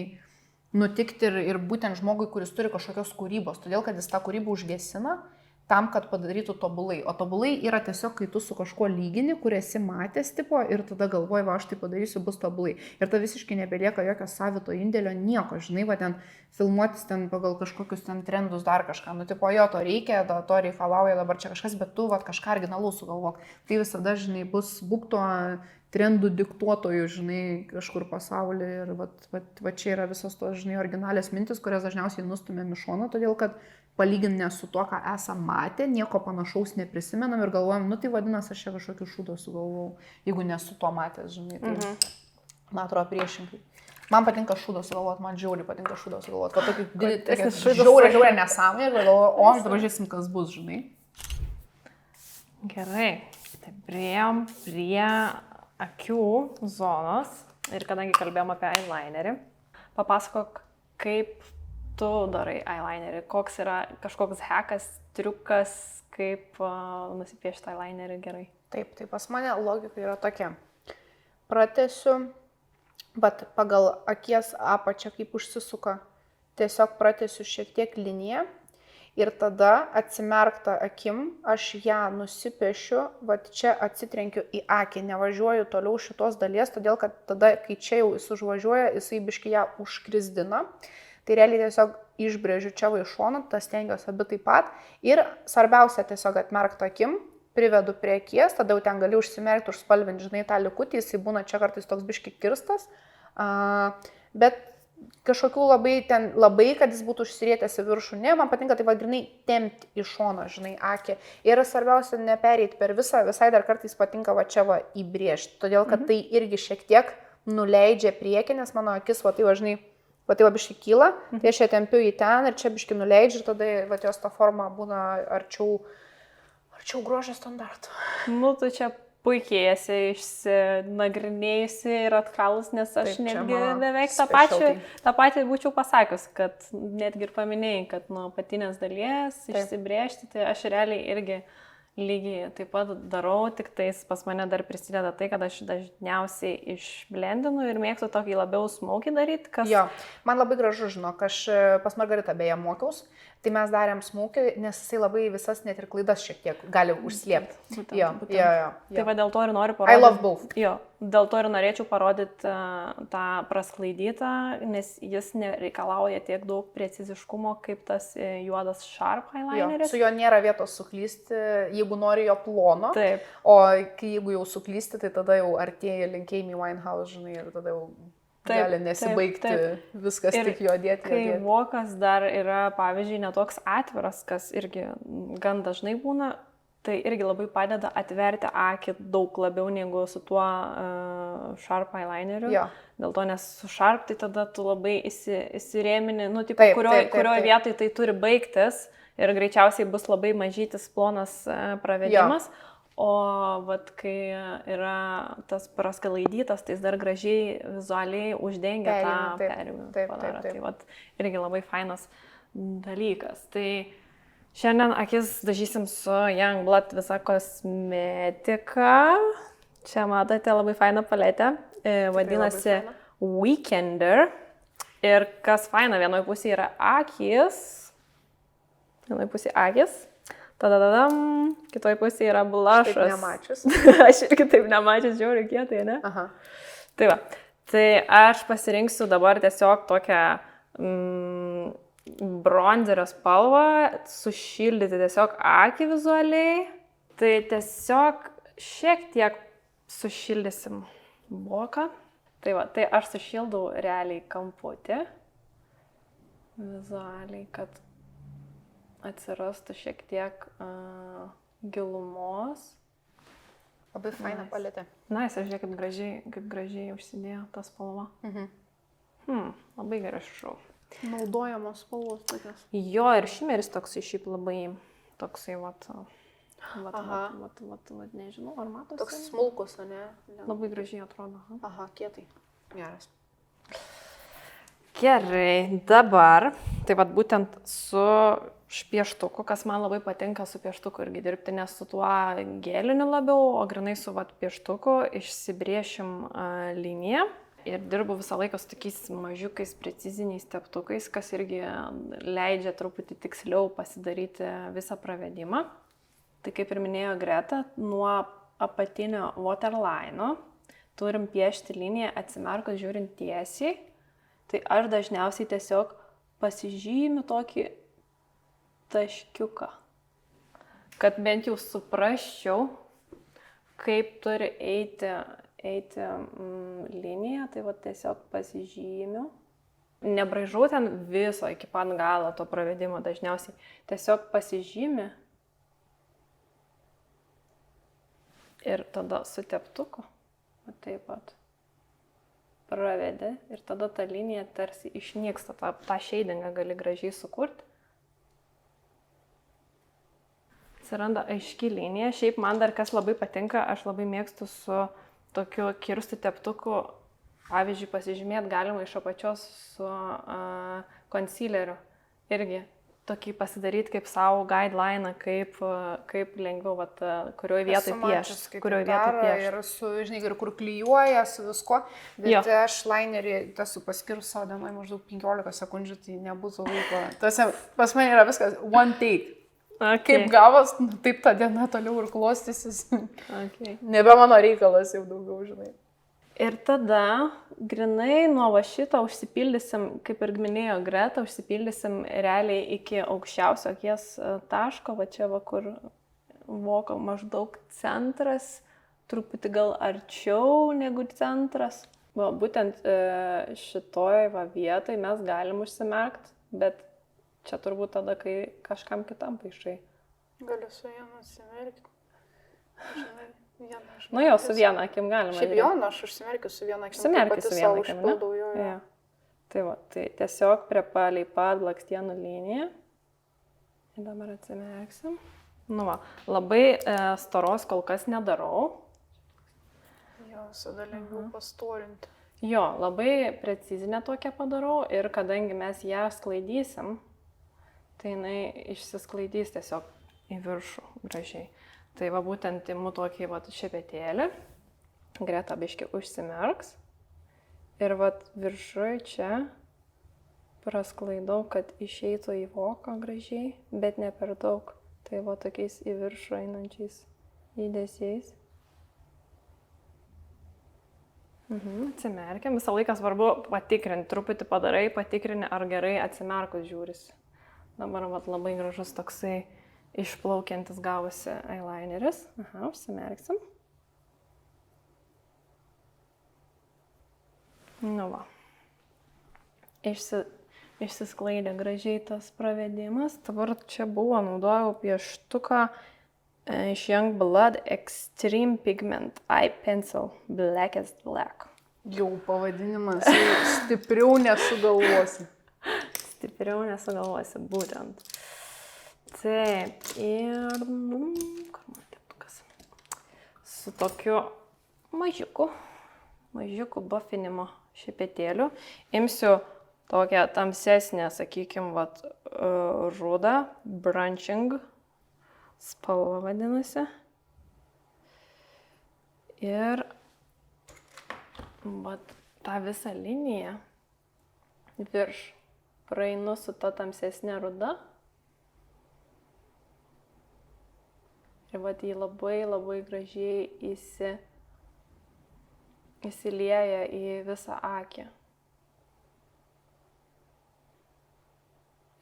nutikti ir būtent žmogui, kuris turi kažkokios kūrybos. Todėl, kad jis tą kūrybą užgesina tam, kad padarytų tobulai. O tobulai yra tiesiog, kai tu su kažkuo lygini, kur esi matęs tipo ir tada galvoji, va, aš tai padarysiu, bus tobulai. Ir ta visiškai nebelieka jokio savito indėlio, nieko, žinai, va, ten filmuotis ten pagal kažkokius ten trendus dar kažką. Nu, tipo, jo, to reikia, to reikalauja dabar čia kažkas, bet tu, va, kažką originalų sugalvok. Tai visada, žinai, būk tuo trendų diktuotojų, žinai, kažkur pasaulyje. Ir va čia yra visos tos, žinai, originalios mintis, kurias dažniausiai nustumėm į šoną, todėl kad palyginę su to, ką esam matę, nieko panašaus neprisimenam ir galvojam, nu tai vadinasi, aš čia kažkokį šūdą sugalvojau, jeigu nesu to matęs, žinai. Tai, man atrodo, priešingai. Man patinka šūdą sugalvoti, man žiauriai patinka šūdą sugalvoti. Kad tokį žiauriai nesąmonę ir galvoju, o aš dabar žiūrėsim, kas bus, žinai. Gerai, tai priėjom prie akių zonos ir kadangi kalbėjom apie eyelinerį, papasakok, kaip tu darai eyelinerį, koks yra kažkoks hackas, triukas, kaip nusipiešti eyelinerį gerai. Taip, tai pas mane logika yra tokia. Pratęsiu, bet pagal akies apačią kaip užsisuka, tiesiog pratęsiu šiek tiek liniją ir tada atsimerktą akim aš ją nusipiešiu, vat čia atsitrenkiu į akį, nevažiuoju toliau šitos dalies, todėl kad tada, kai čia jau jis užvažiuoja, jisai biškį ją užkrisdina. Tai realiai tiesiog išbrėžiu čia va iš šono, tas stengiuosi abi taip pat. Ir svarbiausia tiesiog atmerktą akim, privedu prie akies, tada jau ten gali užsimerkti, užspalvinti, žinai, tą likutį, jisai būna čia kartais toks biški kirstas. Bet kažkokių labai, kad jis būtų užsirietęs į viršų, ne, man patinka taip vadinai tempti į šoną, žinai, akį. Ir svarbiausia nepereiti per visą, visai dar kartais patinka va čia va įbrėžti, todėl kad tai irgi šiek tiek nuleidžia priekį, nes mano akis va tai va, žinai, va tai va biškai kyla, tai aš ją tempiu į ten ir čia biškai nuleidžiu ir tada va jos ta forma būna arčiau grožio standartų. Nu, tu čia puikiai esi išsinagrinėjusi ir atkalus, nes aš taip, netgi beveik tą patį būčiau pasakius, kad netgi ir paminėjai, kad nuo patinės dalies išsibrėžti, tai aš realiai irgi lygiai taip pat darau, tik tais pas mane dar prisideda tai, kad aš dažniausiai išblendinu ir mėgstu tokį labiau smokį daryti. Jo, man labai gražu, žinok, aš pas Margaritą beje mokiaus, tai mes darėm smokį, nes jisai labai visas net ir klaidas šiek tiek gali užslėpti. Jo. Tai va dėl to ir noriu parodyti. I love both. Jo, dėl to ir norėčiau parodyti tą prasklaidytą, nes jis nereikalauja tiek daug preciziškumo, kaip tas juodas Sharp eyelineris. Jo, su juo nėra vietos suklysti, jeigu nori jo plono. Taip. O jeigu jau suklysti, tai tada jau artėja link Amy Winehouse, žinai, ir tada jau gali nesibaigti viskas ir tik jo dėti. Kai vokas dar yra, pavyzdžiui, netoks atviras, kas irgi gan dažnai būna, tai irgi labai padeda atverti akį daug labiau negu su tuo Sharp eyelineriu. Jo. Dėl to, nes su Sharp tai tada tu labai įsirėmini, nu, tipo, kurioje vietoje tai turi baigtis ir greičiausiai bus labai mažytis plonas pravedimas. Jo. O vat, kai yra tas prasklaidytas, tai jis dar gražiai vizualiai uždengia tą perėjimą. Tai vat, irgi labai fainas dalykas. Tai šiandien akis dažysim su Youngblood visa kosmetika. Čia matote labai fainą paletę. Vadinasi Weekender. Ir kas faina, vienoje pusėje yra akis. Tadadadam, kitoj pusėje yra blushas. Taip nemačius. Aš irgi taip nemačius, žiauriai kietai, ne? Aha. Tai va, tai aš pasirinksiu dabar tiesiog tokią bronzerio spalvą, sušildyti tiesiog akį vizualiai. Tai tiesiog šiek tiek sušildysim boką. Tai va, tai aš sušildau realiai kamputį. Vizualiai, kad atsirastų šiek tiek gilumos. Labai faina paletė. Nice, žiūrėk, kaip gražiai užsidėjo ta spalva. Labai gerai iššau. Naudojamos spalvos tokios. Jo, ir šimeris toksai šiaip labai toksai, vat, nežinau, ar matosi. Toks smulkus, ne? Labai gražiai atrodo. Aha, kietai. Geras. Gerai, dabar, tai vat būtent su pieštuku, kas man labai patinka su pieštuku irgi dirbti, nes su tuo geliniu labiau, o grinai su vat pieštuku išsibriešim liniją ir dirbu visą laiką su tokiais mažiukais preciziniais teptukais, kas irgi leidžia truputį tiksliau pasidaryti visą pravedimą. Tai kaip ir minėjo Greta, nuo apatinio waterline'o turim piešti liniją atsimerkus žiūrint tiesiai. Tai aš dažniausiai tiesiog pasižymiu tokį taškiuką, kad bent jau suprasčiau, kaip turi eiti linija, tai va tiesiog pasižymiu. Nebraižau ten viso iki pat galo to pravedimo dažniausiai, tiesiog pasižymi ir tada su teptuku, taip pat. Pravedi ir tada ta linija tarsi išnyksta, tą shadingą gali gražiai sukurti. Atsiranda aiški linija, šiaip man dar kas labai patinka, aš labai mėgstu su tokiu kirstu teptuku, pavyzdžiui, pasižymėti galima iš apačios su concealeriu irgi. Tokį pasidaryti kaip savo guideline, kaip lengviau, vat, kurioje vietoje piešti. Ir su, žinai, ir kur klijuoja, su visko. Bet aš linerį esu paskirus savo dienai maždaug 15 sekundžių, tai nebūtų laiko. Pas mane yra viskas one take. Okay. Kaip gavos, taip ta diena toliau ir klostysis. Okay. Nebe mano reikalas jau daugiau, žinai. Ir tada grinai nuo va šito užsipildysim, kaip ir minėjo Greta, užsipildysim realiai iki aukščiausio akies taško, va čia va kur voko maždaug centras, truputį gal arčiau negu centras. Va, būtent šitoj va vietai mes galim užsimerkti, bet čia turbūt tada, kai kažkam kitam paišai. Galiu su vienu užsimerkti. Nu jo, su viena akim galima. Šiaip jo, aš užsimerkiu su viena akim. Užsimerkiu su viena akim, užpildau, jo. Tai va, tai tiesiog prie palei pat blakstienų liniją. Ir dabar atsimerksim. Nu va, labai storos kol kas nedarau. Jo, visada lengviau pastorinti. Jo, labai precizinę tokią padarau ir kadangi mes ją sklaidysim, tai jinai išsisklaidys tiesiog į viršų gražiai. Tai va būtent imu tokį va šepetėlį, Greta biškį užsimerks ir va viršui čia prasklaidau, kad išeitų į voką gražiai, bet ne per daug. Tai va tokiais į viršų einančiais judesiais. Atsimerkiam, visą laiką svarbu patikrinti, truputį padarai, patikrini, ar gerai atsimerkus žiūrisi. Dabar va labai gražus toksai išplaukiantis gavosi eyelineris. Užsimerksim. Nu va. Išsisklaidė gražiai tas pravedimas. Dabar čia buvo, naudojau pieštuką iš Youngblood Extreme Pigment Eye Pencil Blackest Black. Jau pavadinimas, stipriau nesugalvosi. Stipriau nesugalvosi, būtent. Taip, ir kur man teptukas? Su tokiu mažiuku buffinimo šepetėliu imsiu tokią tamsesnę, sakykime, rudą, branching spalva vadinasi. Ir tą visą liniją virš praeinu su ta tamsesnė ruda. Ir vat jį labai labai gražiai įsilieja į visą akį.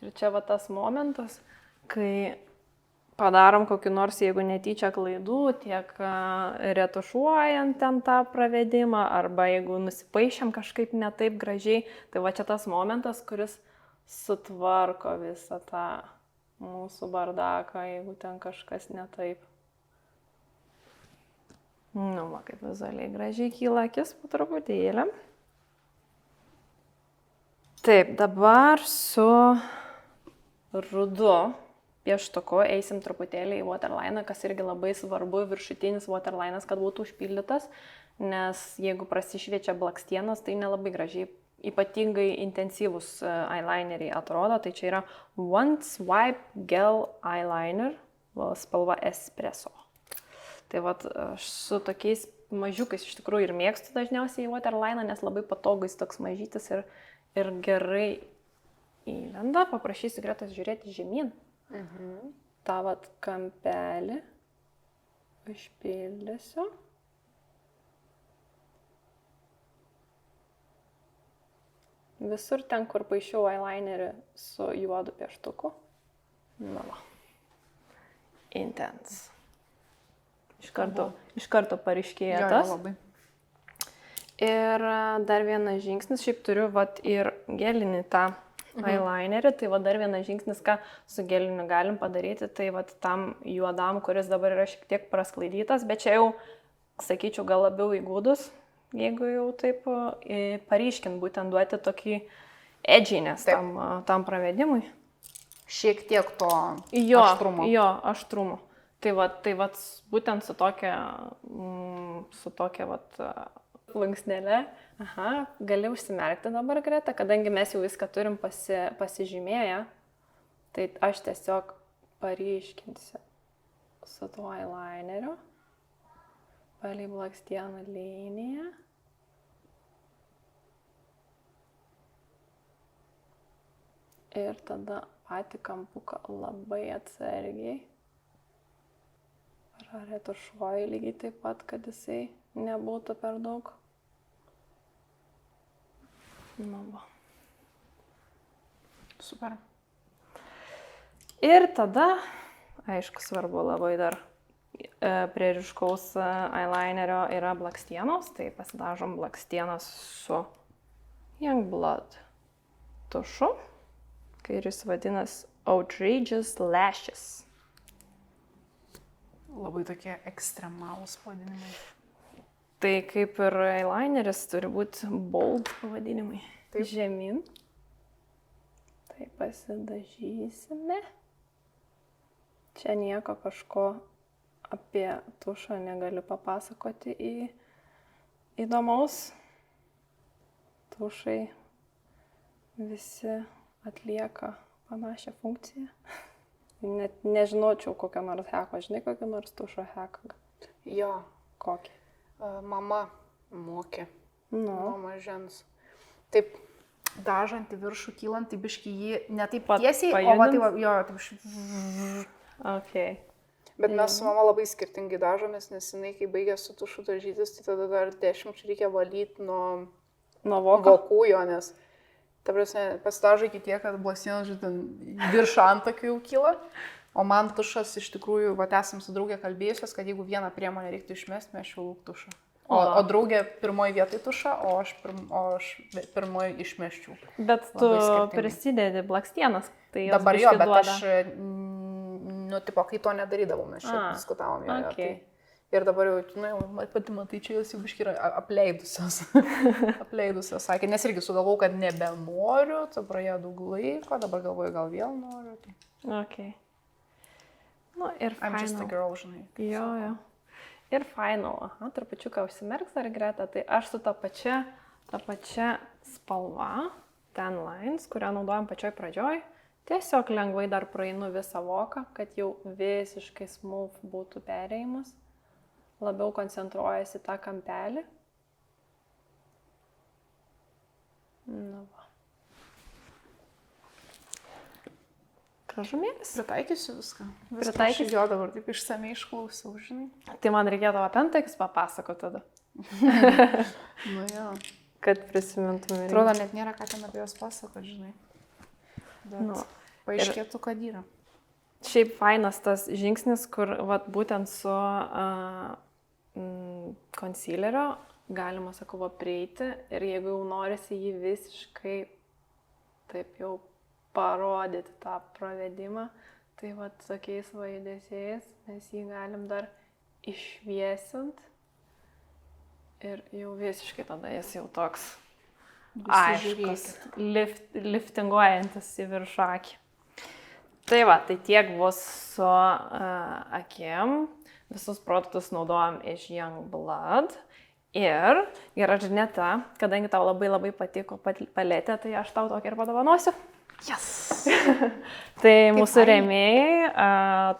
Ir čia va tas momentas, kai padarom kokį nors, jeigu netyčia klaidų, tiek retušuojant ten tą pravedimą, arba jeigu nusipaišėm kažkaip ne taip gražiai, tai va čia tas momentas, kuris sutvarko visą tą mūsų bardaką, jeigu ten kažkas ne taip. Nu, va, kaip vizualiai gražiai kyla akis po truputėlį. Taip, dabar su rudu pieštuku eisim truputėlį į waterliną, kas irgi labai svarbu, viršutinis waterlinas, kad būtų užpildytas, nes jeigu prasišviečia blakstienos, tai nelabai gražiai, ypatingai intensyvus eyelineriai atrodo. Tai čia yra One Swipe Gel Eyeliner, spalva Espresso. Tai vat aš su tokiais mažiukais iš tikrųjų ir mėgstu dažniausiai į waterliną, nes labai patogus toks mažytis ir gerai įlenda. Paprašysiu Gretos žiūrėti žemyn. Ta vat kampelį užpildysiu. Visur ten, kur paišiau eyelinerį su juodu pieštuku. Na va. Intense. Iš karto paryškėja tas. Labai. Ir dar vienas žingsnis, šiaip turiu vat ir gelinį tą eyelinerį, tai vat dar vienas žingsnis, ką su geliniu galim padaryti, tai vat tam juodam, kuris dabar yra šiek tiek prasklaidytas, bet čia jau, sakyčiau, gal labiau įgūdus, jeigu jau taip paryškint, būtent duoti tokį edginess tam pravedimui. Šiek tiek to aštrumo. Jo, aštrumo. Tai vat būtent su tokia vat lanksnelė, gali užsimerkti dabar, Greta, kadangi mes jau viską turim pasižymėję, tai aš tiesiog paryškinsiu su tuo eyelineriu, palei blakstienų liniją. Ir tada patį kampuką labai atsargiai retušuoju lygiai taip pat, kad jisai nebūtų per daug. Nu, va. Super. Ir tada, aišku, svarbu labai dar prie ryškaus eyelinerio yra blakstienos, tai pasidažom blakstienas su Youngblood tušu, ir jis vadinas Outrageous Lashes. Labai tokie ekstremalūs pavadinimai. Tai kaip ir eyelineris turi būti bold pavadinimai. Taip. Žemyn. Tai pasidažysime. Čia nieko kažko apie tušą negaliu papasakoti įdomaus. Tušai visi atlieka panašią funkciją. Net nežinočiau kokio nors heko. Žinai kokio nors tušo heką? Jo. Kokį? Mama mokė nuo Nu, mažens. Taip, dažant į viršų, kylant į biškį jį ne taip Pat tiesiai, o va, taip, jo, taip. okay. Bet mes su mama labai skirtingai dažomės, nes jinai, kai baigė su tušu dažytis, tai tada dar 10 reikia valyti nuo vokų jo, nes ta prasme, pasidažo iki tiek, kad blakstienos virš antakių jau kyla, o man tušas iš tikrųjų, va, esam su draugė kalbėjusios, kad jeigu vieną priemonę reiktų išmesti, mes jau tušą. O draugė pirmoji vietoj tušą, o aš pirmoji išmeščiau. Bet tu prisidedi blakstienas. Tai dabar jo, bet duoda. Aš, tipo, kai to nedarydavau, mes čia diskutavom jo. Okay. Ir dabar jau, pati matai, čia jos jau biškai yra apleidusios. Apleidusios, sakė, nes irgi sugalvau, kad nebenoriu, tai praėjo daug laiko, dabar galvoju, gal vėl noriu. Tai. Okay. Nu, ir final. I'm just a girl, žinai. Jo. Ir final. Trupučiuką užsimerks ar Greta, tai aš su ta pačia spalva, tan lines, kurią naudojam pačioj pradžioj, tiesiog lengvai dar praeinu visą voką, kad jau visiškai smooth būtų perėjimas. Labiau koncentruojasi tą kampelį. Na va. Mažumėlis. Pritaikysiu viską. Pritaikysiu. Jo dabar taip išsamei išklausiau, žinai. Tai man reikėtų apie Pentax papasakoti tada. Nu jo. Kad prisimintume. Atrodo, net nėra ką ten apie juos pasakoti, žinai. Bet Nu, paaiškėtų, kad yra. Šiaip fainas tas žingsnis, kur vat, būtent su concealerio galima, sakau, prieiti ir jeigu jau norisi jį visiškai taip jau parodyti tą pravedimą, tai vat tokiais judesiais mes jį galim dar išviesint ir jau visiškai tada jis jau toks aiškus, liftinguojantis į viršų akį. Tai va, tai tiek bus su akim. Visus produktus naudojam iš Youngblood. Ir gera žinia ta, kadangi tau labai patiko paletė, tai aš tau tokį ir padovanosiu. Yes! Tai mūsų rėmėjai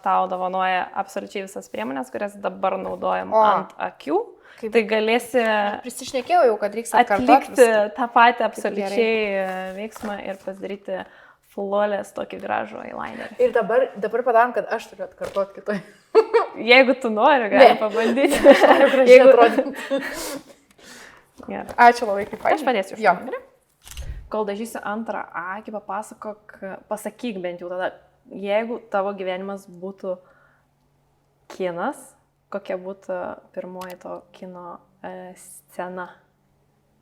tau dovanoja absoliučiai visas priemonės, kurias dabar naudojam ant akių. Kaip... Tai galėsi prisišnekėjau jau, kad reiks atlikti tą patį absoliučiai veiksmą ir pasidaryti flawless tokį gražų eyelinerį. Ir dabar padarom, kad aš turiu atkartoti kitoj. Jeigu tu nori, gali pabandyti. Aš noriu gražiai atrodyti. Gerai. Ačiū labai, kaip aš padėsiu. Jo. Kol dažysiu antrą akį, pasakyk bent jau tada, jeigu tavo gyvenimas būtų kinas, kokia būtų pirmoji to kino scena?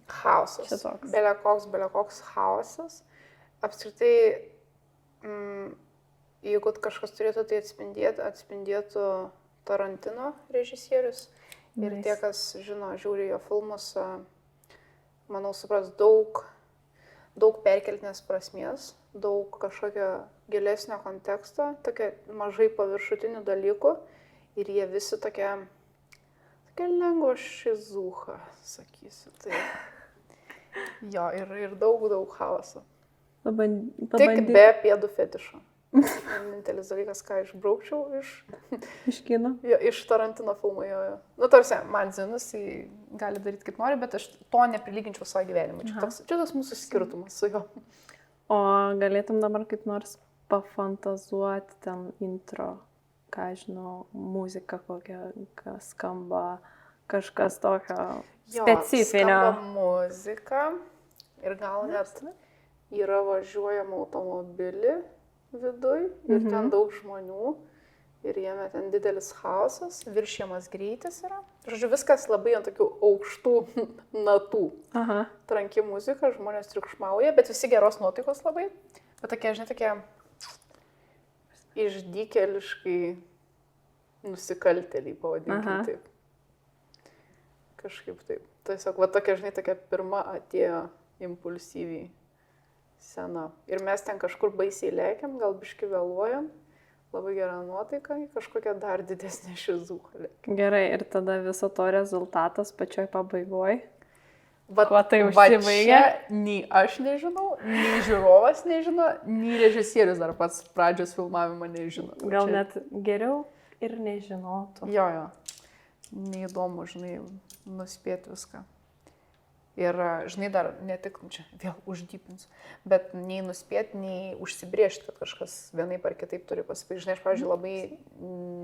Chaosas. Šitoks. Belekoks chaosas. Apskritai, jeigu kažkas turėtų, tai atspindėtų Tarantino režisierius. Ir tie, kas žino, žiūri jo filmus, manau, supras daug perkeltinės prasmės, daug kažkokio gilesnio konteksto, tokia mažai paviršutinių dalykų. Ir jie visi tokia lengva šizucha, sakysiu. Tai. Jo, ir daug chaoso. Tik be pėdų fetišo. Vienintelis dalykas, ką išbraukčiau iš kino. Jo, iš Tarantino filmo. Jo. Nu, tarsi, man zinus, jis gali daryti kaip nori, bet aš to neprilyginčiau savo gyvenimui. Čia tas mūsų skirtumas su juo. O galėtum dabar kaip nors pafantazuoti ten intro, ką žinau, muzika kokia, kas skamba, kažkas tokio specifinio. Skamba muzika ir gal net yra važiuojama automobilį viduj ir ten daug žmonių ir jame ten didelis chaosas, viršijamas greitis yra. Žodžiu, viskas labai ant tokių aukštų natų. Tranki muzika, žmonės triukšmauja, bet visi geros nuotaikos labai. Bet tokie, žinai, tokie išdykeliškai nusikaltėliai, pavadinkime taip. Kažkaip taip. Tiesiog, va tokia, žinai, tokia pirma atėjo impulsyviai scena. Ir mes ten kažkur baisiai lėkiam, gal biški vėluojam, labai gera nuotaika, kažkokia dar didesnė šizucha. Gerai, ir tada viso to rezultatas pačioj pabaigoj. Kuo tai užsibaigia? Nei aš nežinau, nei žiūrovas nežino, nei režisierius dar pats pradžios filmavimo nežino. Gal net geriau ir nežinotų. Jo. Neįdomu, žinai, nuspėti viską. Ir, žinai, dar ne tik, čia vėl uždypinsiu, bet nei nuspėti, nei užsibriežti, kad kažkas vienaip ar kitaip turi pasipaišti. Žinai, aš, pavyzdžiui, labai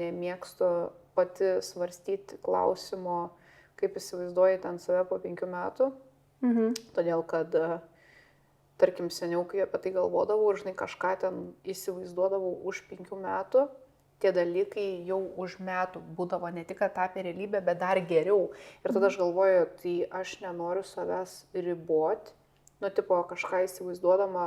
nemėgstu pati svarstyti klausimo, kaip įsivaizduoji ten save po 5 metų. Todėl, kad, tarkim, seniau, kai apie tai galvodavau, žinai, kažką ten įsivaizduodavau už 5 metų, tie dalykai jau už metų būdavo ne tik tapę realybę, bet dar geriau. Ir tada aš galvoju, tai aš nenoriu savęs riboti, nu, tipo, kažką įsivaizduodama,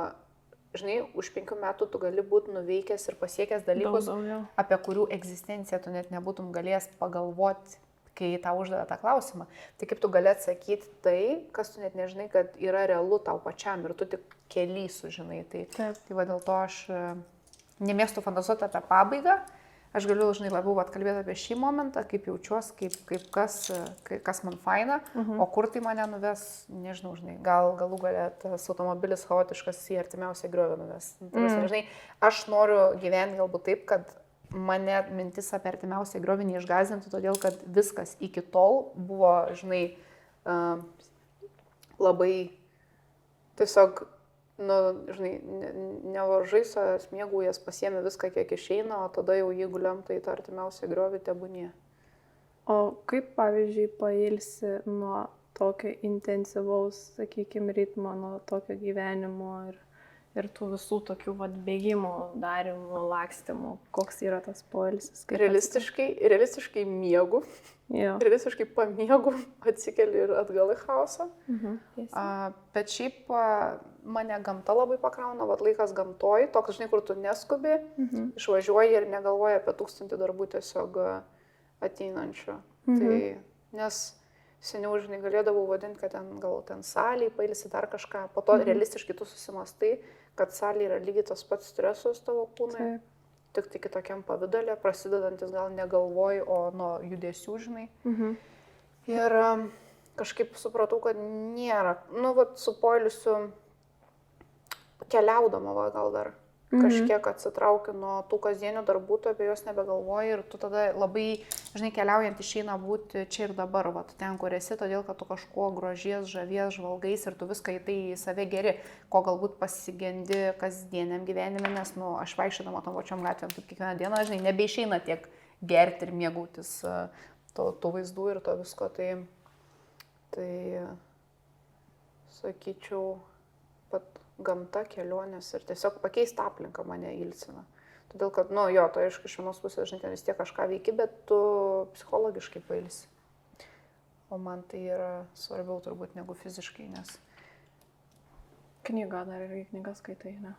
žinai, už 5 metų tu gali būti nuveikęs ir pasiekęs dalykus, apie kurių egzistenciją tu net nebūtum galėjęs pagalvoti, kai tau uždavė tą klausimą. Tai kaip tu gali atsakyti tai, kas tu net nežinai, kad yra realu tau pačiam ir tu tik kely sužinai. Tai va dėl to aš nemėgstu fantazuoti apie pabaigą. Aš galiu, žinai, labiau kalbėti apie šį momentą, kaip jaučiuosi, kaip kas man faina, o kur tai mane nuves, nežinau, žinai, galų galia tas automobilis chaotiškas į artimiausią griovį nuves. Žinai, aš noriu gyventi galbūt taip, kad mane mintis apie artimiausią griovį neišgąsdintų, todėl kad viskas iki tol buvo, žinai, labai tiesiog žinai, nevaržai savęs, mėgaujas, pasiemi viską, kiek išeina, o tada jau jeigu lemta į tą artimiausią griovį, tebūnie. O kaip, pavyzdžiui, pailsi nuo tokio intensyvaus, sakykime, ritmo, nuo tokio gyvenimo ir tų visų tokių bėgimų, darimų, lakstymų, koks yra tas poilsis? Realistiškai miegu, realistiškai pamiegu, atsikeli ir atgal į chaosą. Bet šiaip mane gamta labai pakrauna, laikas gamtoj, toks, žinai, kur tu neskubi, išvažiuoji ir negalvoji apie 1000 darbų tiesiog ateinančių. Tai, nes seniau, žinai, galėdavau vadinti, kad ten salėje pailsi dar kažką, po to realistiškai tu susimastai, kad salė yra lygiai tas pats stresas tavo kūnai, tik tai kitokiam pavidalė, prasidedantis gal negalvoji, o nuo judesių, žinai. Ir kažkaip supratau, kad nėra, su poilsiu keliaudama gal dar kažkiek atsitraukiu nuo tų kasdienių darbų, tu apie juos nebegalvoji ir tu tada labai, žinai, keliaujant išeina būti čia ir dabar, ten, kur esi, todėl, kad tu kažkuo grožies, žavies, žvalgais ir tu viską į tai į save geri, ko galbūt pasigendi kasdieniam gyvenime, nes, aš vaikščiodama tom pačiom gatvėm, taip kiekvieną dieną, žinai, nebeišeina tiek gerti ir mėgautis tų vaizdų ir to visko, tai sakyčiau, pat gamta, kelionės ir tiesiog pakeisti aplinką mane ilsina. Todėl, kad, tai aišku, iš vienos pusės, žinai, ten vis tiek kažką veiki, bet tu psichologiškai pailsi. O man tai yra svarbiau turbūt negu fiziškai, nes... Knyga dar irgi knygas skaitai, ne?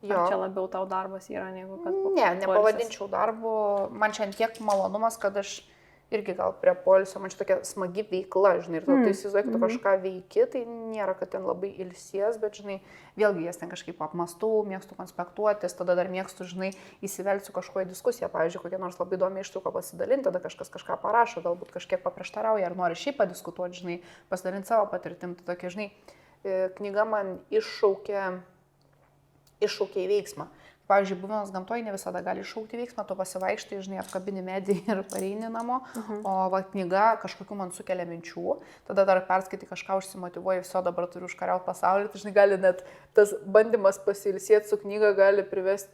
Jo. Ar čia labiau tau darbas yra, negu kad... Ne, nepavadinčiau darbu. Man čia tiek malonumas, kad aš irgi gal prie poilsio, man čia tokia smagi veikla, žinai, ir tu įsivaizduoji, kad tu kažką veiki, tai nėra, kad ten labai ilsies, bet, žinai, vėlgi jas ten kažkaip apmastau, mėgstu konspektuotis, tada dar mėgstu, žinai, įsivelsiu kažkokią diskusiją, pavyzdžiui, kokią nors labai įdomią ištrauką pasidalinti, tada kažkas kažką parašo, galbūt kažkiek paprieštarauja, ar nori šiaip padiskutuoti, žinai, pasidalinti savo patirtim, tai tokia, žinai, knyga man iššaukia į veiksmą. Pavyzdžiui, buvimas gamtoje ne visada gali iššaukti veiksmą, tu pasivaikštai, žinai, apkabini medį ir pareini namo, o knyga kažkokiu man sukelia minčių, tada dar perskaitai kažką, užsimotyvuoji, viso dabar turiu užkariauti pasaulį, tai, žinai, gali net tas bandymas pasilsėti su knyga gali privesti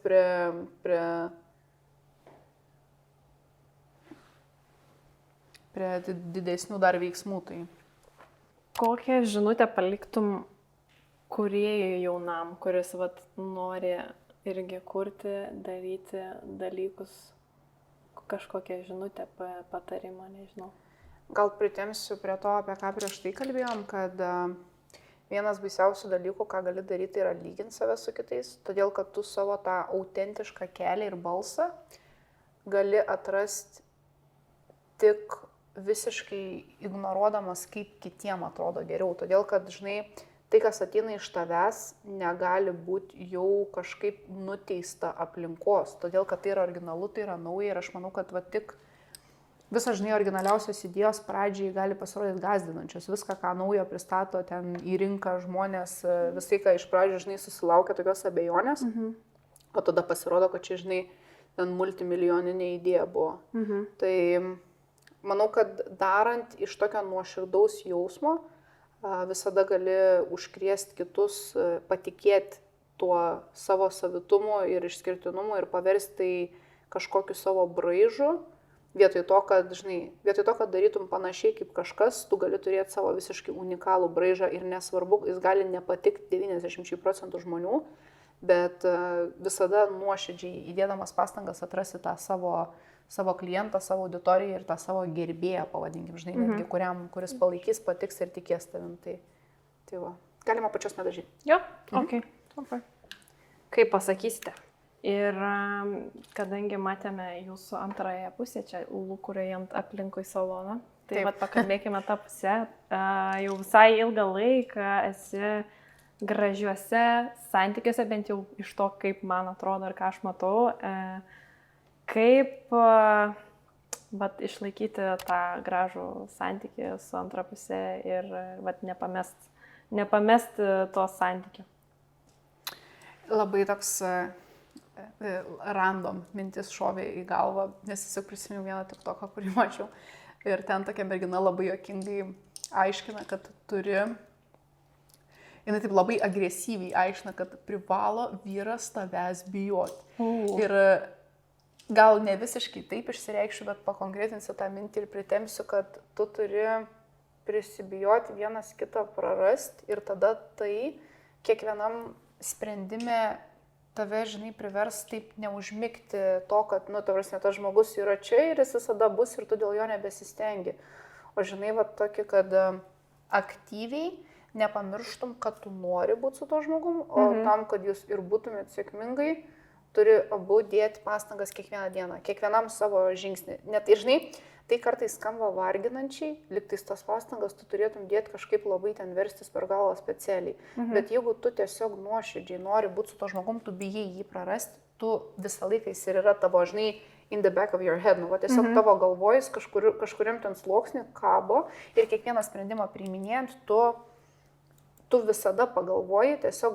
prie didesnių dar veiksmų. Tai. Kokią žinutę paliktum kūrėjui jaunam, kuris nori irgi kurti, daryti dalykus, kažkokią žinutę, patarimą, nežinau. Gal pritempsiu prie to, apie ką prieš tai kalbėjom, kad vienas baisiausių dalykų, ką gali daryti, yra lyginti save su kitais, todėl kad tu savo tą autentišką kelią ir balsą gali atrasti tik visiškai ignoruodamas, kaip kitiem atrodo geriau, todėl kad, žinai, tai, kas ateina iš tavęs, negali būti jau kažkaip nuteista aplinkos, todėl, kad tai yra originalu, tai yra nauja ir aš manau, kad tik visos, žinai, originaliausios idėjos pradžiai gali pasirodyti gąsdinančios, viską, ką naujo pristato ten į rinką žmonės, visai, ką iš pradžių, žinai, susilaukia tokios abejonės, o tada pasirodo, kad čia, žinai, ten multimilijoninė idėja buvo. Tai manau, kad darant iš tokio nuoširdaus jausmo, visada gali užkrėsti kitus, patikėti tuo savo savitumu ir išskirtinumu ir paversti tai kažkokiu savo braižu, vietoj to, kad darytum panašiai kaip kažkas, tu gali turėti savo visiškai unikalų braižą ir nesvarbu, jis gali nepatikti 90% žmonių, bet visada nuoširdžiai įdėdamas pastangas atrasti tą savo klientą, savo auditoriją ir tą savo gerbėją, pavadinkim, žinai, netgi kuris palaikys, patiks ir tikės tavim. Tai va, galima pačios nedažyti. Jo, ok. Kaip pasakysite? Ir kadangi matėme jūsų antrąją pusę, čia lūkurėjant aplinkui saloną, tai pakalbėkime tą pusę. Jau visai ilgą laiką esi gražiuose santykiuose, bent jau iš to, kaip man atrodo ir ką aš matau. Kaip išlaikyti tą gražų santykį su antra pusė ir nepamest to santykio? Labai toks random mintis šovė į galvą, nes tiesiog prisiminiau vieną TikToką, kurį mačiau. Ir ten tokia mergina labai juokingai aiškina, kad turi jinai taip labai agresyviai aiškina, kad privalo vyras tavęs bijoti. Ir gal ne visiškai taip išsireikšiu, bet pakonkretinsiu tą mintį ir pritempsiu, kad tu turi prisibijoti vienas kitą prarasti ir tada tai kiekvienam sprendime tave, žinai, privers taip neužmigti to, kad, nu, tavrasme, tas žmogus yra čia ir jis visada bus ir tu dėl jo nebesistengi. O žinai, va, tokį, kad aktyviai nepamirštum, kad tu nori būti su to žmogum, o tam, kad jūs ir būtumėt sėkmingai, turi abu dėti pastangas kiekvieną dieną, kiekvienam savo žingsnį. Net, žinai, tai kartais skamba varginančiai, liktais tas pastangas tu turėtum dėti kažkaip labai ten verstis per galvą specialiai. Bet jeigu tu tiesiog nuoširdžiai nori būti su to žmogum, tu bijai jį prarasti, tu visą laiką jis ir yra tavo, žinai, in the back of your head, nu, va, tiesiog tavo galvojus kažkuriam ten sluoksnį kabo ir kiekvieną sprendimą priiminėjant, tu visada pagalvoji, tiesiog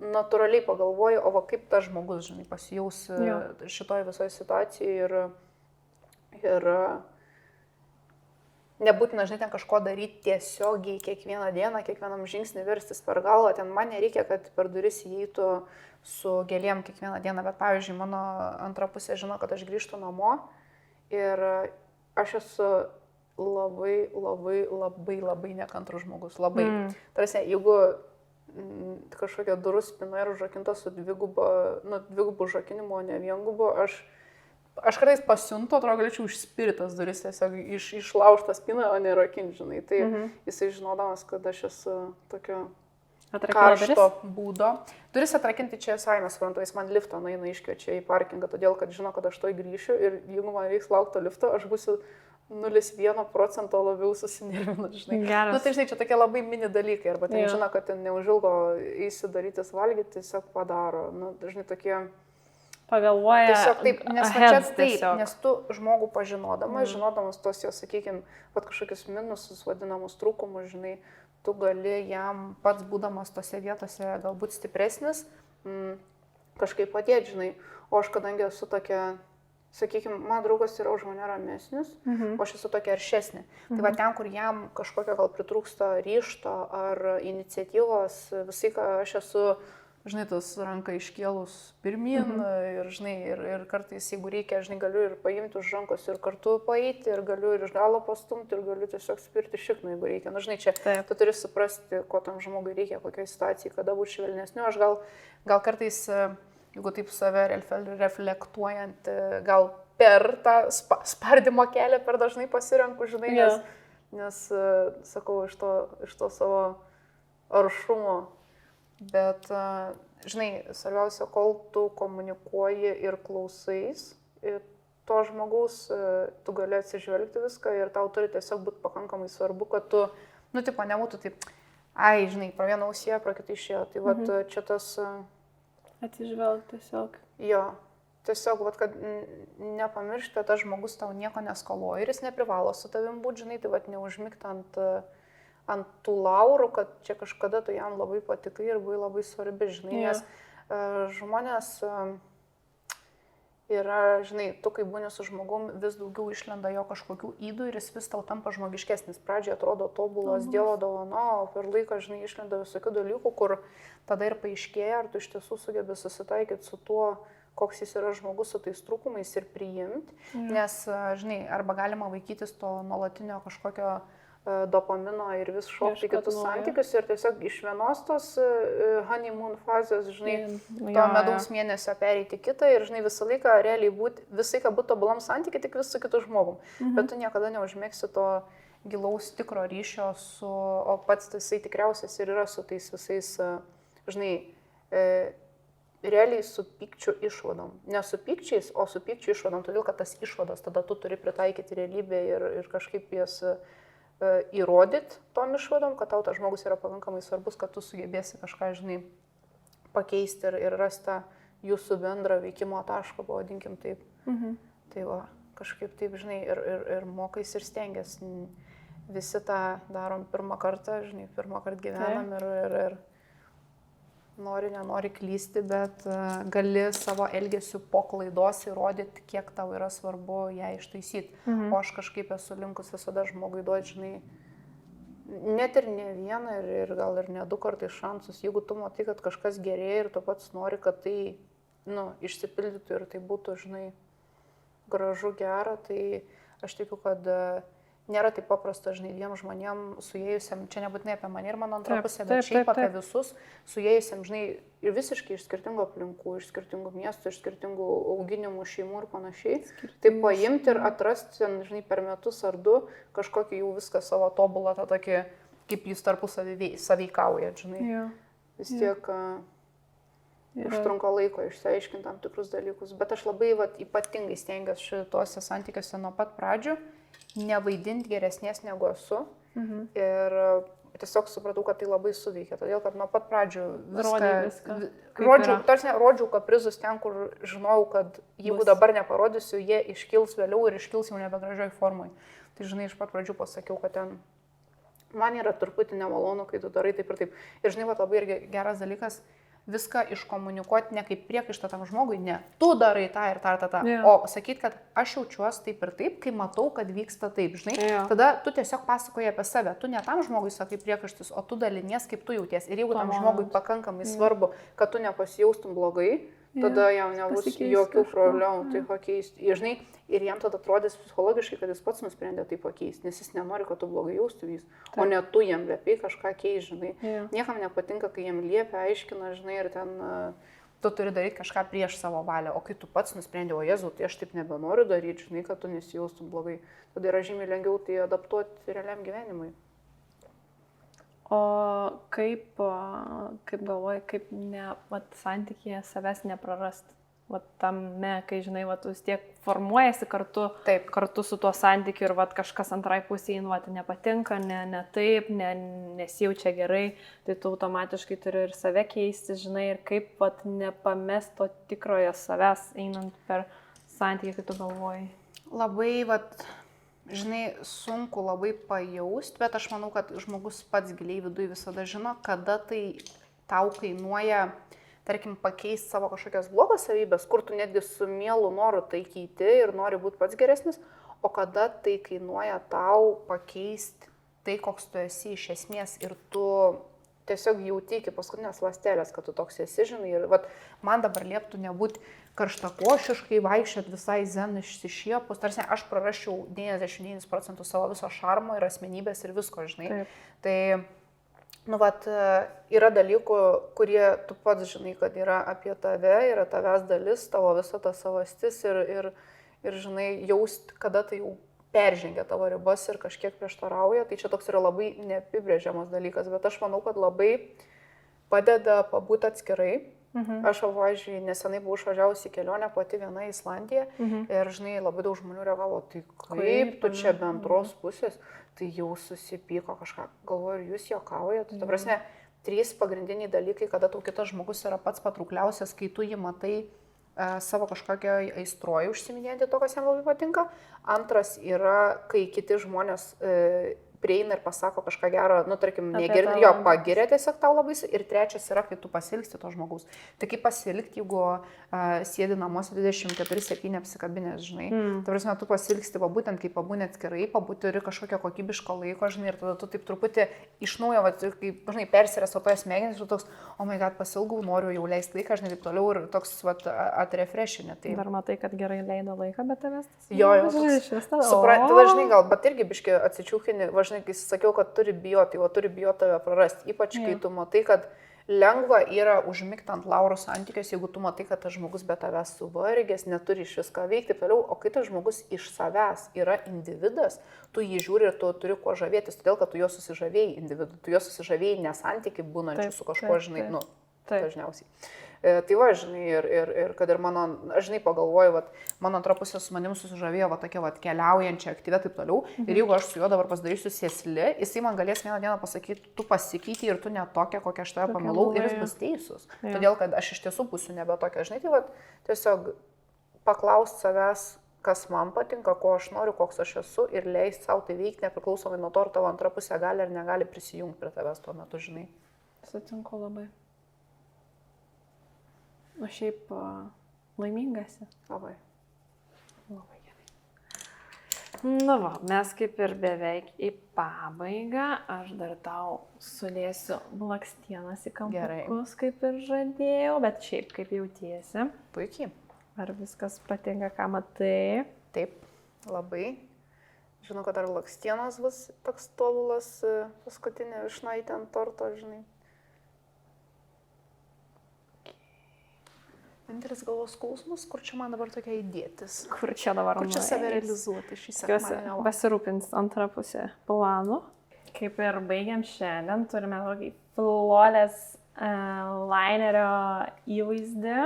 natūraliai pagalvoji, o va kaip tas žmogus, žinai, pasijaus šitoj visoje situacijoje ir nebūtina, žinai, ten kažko daryti tiesiogiai kiekvieną dieną, kiekvienam žingsnį verstis per galvą, ten man nereikia, kad per duris įeitų su gėlėm kiekvieną dieną, bet pavyzdžiui, mano antra pusė žino, kad aš grįžtu namo ir aš esu labai nekantrus žmogus, labai. Tarsi, jeigu kažkokia durų spina yra užrakinta su dvigubu užrakinimu, o ne viengubu, aš kartais pasiuntu, atrodo, galėčiau užspirti tas duris, tiesiog išlaužtą spyną, o ne rakinti, žinai. Tai jisai žinodamas, kad aš esu tokio karšto būdo. Duris atrakinti čia savime suprantu, jis man liftą nueina iškviečia į parkingą, todėl kad žino, kad aš toj grįšiu ir jeigu man reiks laukti lifto, aš būsiu 0,1% labiau susinervinus, žinai. Geras. Nu, tai žinai, čia tokie labai mini dalykai, arba ten žino, kad ten neužilgo įsidarytis valgyti, tiesiog padaro. Nu, dažnai tokie... Pagalvoja. Tiesiog taip, nes čia taip, nes tu žmogų pažinodamas, žinodamas tos jo, sakykime, pat kažkokius minusus, vadinamus trūkumus, žinai, tu gali jam pats būdamas tose vietose galbūt stipresnis, kažkaip padėti, žinai. O aš kadangi esu tokia, sakykime, man draugas yra už mane ramesnis, o aš esu tokia aršesnė. Tai va ten, kur jam kažkokio gal pritrūksta ryžto ar iniciatyvos, visai, ką aš esu, žinai, tas ranką iškėlus pirmin ir, žinai, ir kartais, jeigu reikia, žinai, galiu ir paimti už rankos ir kartu paeiti, ir galiu ir iš galo pastumti, ir galiu tiesiog spirti šikną, jeigu reikia. Na, žinai, čia tu turi suprasti, ko tam žmogui reikia, kokioje situacijoje, kada būti švelnesniu. Aš gal kartais, jeigu taip save reflektuojant, gal per tą spardymo kelią per dažnai pasirenku, žinai, nes sakau, iš to savo aršumo. Bet, žinai, svarbiausia, kol tu komunikuoji ir klausais, to žmogaus, tu gali atsižvelgti viską ir tau turi tiesiog būti pakankamai svarbu, kad tu, nu, tipo, nebūtų taip, ai, žinai, pro vieną ausį, pro kitą išėjo. Tai vat čia tas... Atsižvelgti tiesiog. Jo, tiesiog, vat, kad nepamiršti, tas žmogus tau nieko neskaluoja ir jis neprivalo su tavim būti, žinai, tai vat neužmigti ant tų laurų, kad čia kažkada tu jam labai patikai ir buvai labai svarbi, žinai, nes žmonės yra, žinai, tu kai būni su žmogum, vis daugiau išlenda jo kažkokių ydų ir jis vis tau tampa žmogiškesnis. Pradžioje atrodo tobulas Dievo dovana, o per laiką, žinai, išlenda visokių dalykų, kur tada ir paaiškėja, ar tu iš tiesų sugebi susitaikyti su tuo, koks jis yra žmogus su tais trūkumais ir priimti, nes, žinai, arba galima vaikytis to nuolatinio kažkokio dopamino ir vis šokti kitus santykius ir tiesiog iš vienos tos honeymoon fazės, žinai, to medaus mėnesio pereiti kitą ir, žinai, visą laiką realiai būti tobulam santykiui tik vis su kitu žmogum. Bet tu niekada neužmėgsi to gilaus tikro ryšio su, o pats tasai tikriausias ir yra su tais visais, žinai, realiai su pykčių išvadom. Ne su pykčiais, o su pykčių išvadom, todėl kad tas išvadas tada tu turi pritaikyti realybėje ir kažkaip jas įrodyti tom išvadom, kad tau tas žmogus yra pakankamai svarbus, kad tu sugebėsi kažką, žinai, pakeisti ir rasti jūsų bendrą veikimo tašką, pavadinkim taip. Tai va, kažkaip taip, žinai, ir mokais ir stengias. Visi tą darom pirmą kartą, žinai, pirmą kartą gyvenam ir nenori klysti, bet gali savo elgesiu po klaidos įrodyti, kiek tau yra svarbu ją ištaisyti. O aš kažkaip esu linkus visada žmogui duoti, žinai, net ir ne vieną, ir gal ir ne 2 kartus šansus, jeigu tu matai, kad kažkas gerėja ir tu pats nori, kad tai, išsipildytų ir tai būtų, žinai, gražu, gera, tai aš tikiu, kad nėra taip paprasta, žinai, dviem žmonėm suėjusiam, čia nebūtinai apie mane ir mano antrą pusę, bet šiaip apie visus suėjusiam, žinai, ir visiškai iš skirtingų aplinkų, iš skirtingų miestų, iš skirtingų auginimų, šeimų ir panašiai. Tai paimti ir atrasti, žinai, per metus ar 2 kažkokį jau viską savo tobulą, tą tokį, kaip jūs tarpusavy sąveikauja, žinai. Jo. Vis tiek užtrunka laiko išsiaiškinti tam tikrus dalykus, bet aš labai ypatingai stengiuosi šituose santykiuose nuo pat pradžių nevaidinti geresnės negu esu. Ir tiesiog supratau, kad tai labai suveikia, todėl kad nuo pat pradžių rodžiau kaprizus ten, kur žinojau, kad jeigu dabar neparodysiu, jie iškils vėliau ir iškils jau nebegražioj formai. Tai žinai, iš pat pradžių pasakiau, kad ten man yra truputį nemalonu, kai tu darai taip ir taip. Ir žinai, labai irgi geras dalykas, viską iškomunikuoti ne kaip priekaištą tam žmogui, ne, tu darai tą ir tą, o sakyti, kad aš jaučiuosi taip ir taip, kai matau, kad vyksta taip, žinai, tada tu tiesiog pasakoji apie save, tu ne tam žmogui sakai priekaištus, o tu dalinies, kaip tu jauties. Ir jeigu tam žmogui pakankamai svarbu, kad tu nepasijaustum blogai, tada jam nebus jokių problemų tai pakeisti. Ir, žinai, ir jam tada atrodys psichologiškai, kad jis pats nusprendė tai pakeisti, nes jis nenori, kad tu blogai jaustumės, o ne tu jam liepiai kažką keisti, žinai. Niekam nepatinka, kai jam liepia, aiškina, žinai, ir ten tu turi daryti kažką prieš savo valią, o kai tu pats nusprendė, o Jėzau, tai aš taip nebenoriu daryti, žinai, kad tu nesijaustum blogai, tada yra žymiai lengviau tai adaptuoti realiam gyvenimui. O kaip galvoji, kaip santykyje savęs neprarasti? Tame, kai žinai, vis tiek formuojasi kartu su tuo santykiu ir kažkas antrai pusėje nepatinka, ne taip, nesijaučia gerai, tai tu automatiškai turi ir save keisti, žinai, ir kaip nepamest to tikrojo savęs einant per santykį, kai tu galvoji. Labai, žinai, sunku labai pajausti, bet aš manau, kad žmogus pats giliai viduje visada žino, kada tai tau kainuoja, tarkim, pakeisti savo kažkokias blogas savybės, kur tu netgi su mielu noru tai keiti ir nori būti pats geresnis, o kada tai kainuoja tau pakeisti tai, koks tu esi iš esmės ir tu tiesiog jauti iki paskutinės ląstelės, kad tu toks esi, žinai, ir man dabar lieptų nebūti karštakošiškai, vaikščiot visai zen išsišiepus, tarsi aš prarasčiau 99% savo viso šarmo ir asmenybės ir visko, žinai. Taip. Tai, yra dalykų, kurie tu pats žinai, kad yra apie tave, yra tavęs dalis, tavo visa ta savastis ir žinai, jaust, kada tai jau peržengia tavo ribas ir kažkiek prieštarauja, tai čia toks yra labai neapibrėžiamas dalykas, bet aš manau, kad labai padeda pabūti atskirai. Aš, pavyzdžiui, nesenai buvau išvažiavusi į kelionę pati viena į Islandiją ir, žinai, labai daug žmonių reagavo, tai kaip tu čia be antros pusės, tai jau susipyko kažką, galvoju, ir jūs juokaujat. Ta prasme, 3 pagrindiniai dalykai, kada tau kitas žmogus yra pats patraukliausias, kai tu jį matai savo kažkokio aistroje užsiminėti to, kas jam labai patinka. Antras yra, kai kiti žmonės prieina ir pasako kažką gero, tarkim, negirdi, jo pagiria tiesiog tau labai. Ir trečias yra, kai tu pasilgsti to žmogaus. Tai kaip pasilgti, jeigu sėdi namuose 24/7 apsikabinės, žinai. Tai prasme, tu pasilgsti, būtent kai pabūni atskirai, turi kažkokio kokybiško laiko, žinai, ir tada tu taip truputį iš naujo, kaip, žinai, persiresuotojas smegenis ir toks, oh my god, pasilgau, noriu jau leisti laiką, žinai, taip toliau ir toks, atrefreshini. Tai... Dar matai, kad gerai leido laiką, bet tavęs. Jo, tada, žinai, gal, bet irgi biški atsičiūkini, kai sakiau, kad turi bijoti, turi bijoti tave prarasti, ypač kai tu matai, kad lengva yra užmigti ant laurų santykius, jeigu tu matai, kad tas žmogus be tavęs suvargęs, neturi iš viską veikti toliau, o kai tas žmogus iš savęs yra individas, tu jį žiūri ir tu turi kuo žavėtis, todėl, kad tu jo susižavėjai individu, tu jo susižavėjai nesantykiai būnančių su kažkuo, žinai, dažniausiai. Tai va, žinai, ir kad ir mano, aš žinai, pagalvoju, mano antra pusė su manim susižavėjo tokia keliaujančia, aktyvia, taip toliau. Ir jeigu aš su juo dabar pasidarysiu sėsli, jisai man galės vieną dieną pasakyti, tu pasikeitei ir tu ne tokia, kokią aš tave pamilau, ir jis bus teisus. Todėl, kad aš iš tiesų būsiu nebe tokia, žinai, tai tiesiog paklausti savęs, kas man patinka, ko aš noriu, koks aš esu ir leisti savo tai veikti, nepriklausomai nuo to, ar tavo antra pusė gali ar negali prisijungti prie tavęs tuo metu, žinai. Sutinku labai. O šiaip laimingas esi? Labai. Labai gerai. Na va, mes kaip ir beveik į pabaigą. Aš dar tau sudėsiu blakstienas į kampukus, kaip ir žadėjau, bet šiaip kaip jautiesi. Puikiai. Ar viskas patinka, ką matai? Taip, labai. Žinau, kad dar blakstienos bus toks tobulas paskutinė višnaitė ant torto, žinai. Vienintelis galvos skausmas, kur čia man dabar tokia įdėtis. Kur čia dabar Kur čia save realizuoti šį sekmadienį. Pasirūpins antrą pusę plano. Kaip ir baigiam šiandien, turime tokį flawless linerio įvaizdį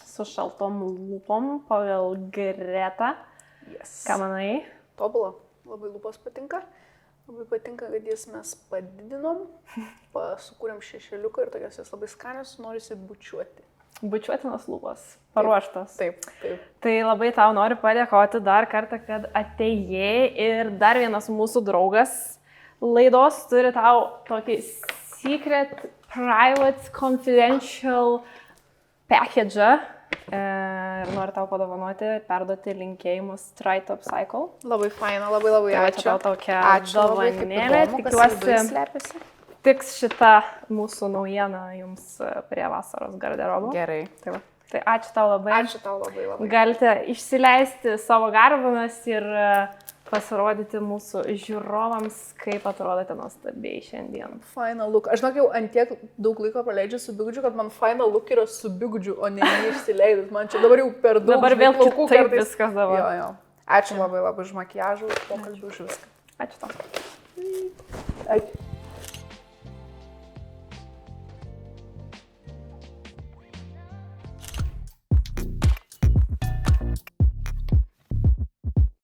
su šaltom lūpom pagal Gretą. Yes. Ką manai? Tobula. Labai lūpos patinka. Labai patinka, kad jas mes padidinom, sukūrėm šešėliuką ir tokios jas labai skanios, norisi bučiuoti. Bučiuotinos lūpos. Paruoštos. Taip, taip. Tai labai tau noriu padėkoti dar kartą, kad atėjai ir dar vienas mūsų draugas laidos turi tau tokį secret, private, confidential package. Ir noriu tau padovanoti, perduoti linkėjimus Tritop Cycle. Labai faina, labai Tai ačiū. tau tokia Dovanėlė. Tikiuosi, tiks šita mūsų naujiena jums prie vasaros garderobo. Gerai. Tai ačiū tau labai. Ačiū tau labai labai. Galite išsileisti savo garbanas ir pasirodyti mūsų žiūrovams, kaip atrodote nuostabiai šiandien. Final look. Aš žinok, jau antiek daug laiko praleidžiu su bigudžiu, kad man final look yra su bigudžiu, o ne neišsileidus. Man čia dabar jau per daug. Dabar vėl kitaip viskas dabar. Jo. Ačiū labai labai už makiažą, už pokalbį, už viską. Ačiū tau. Ačiū.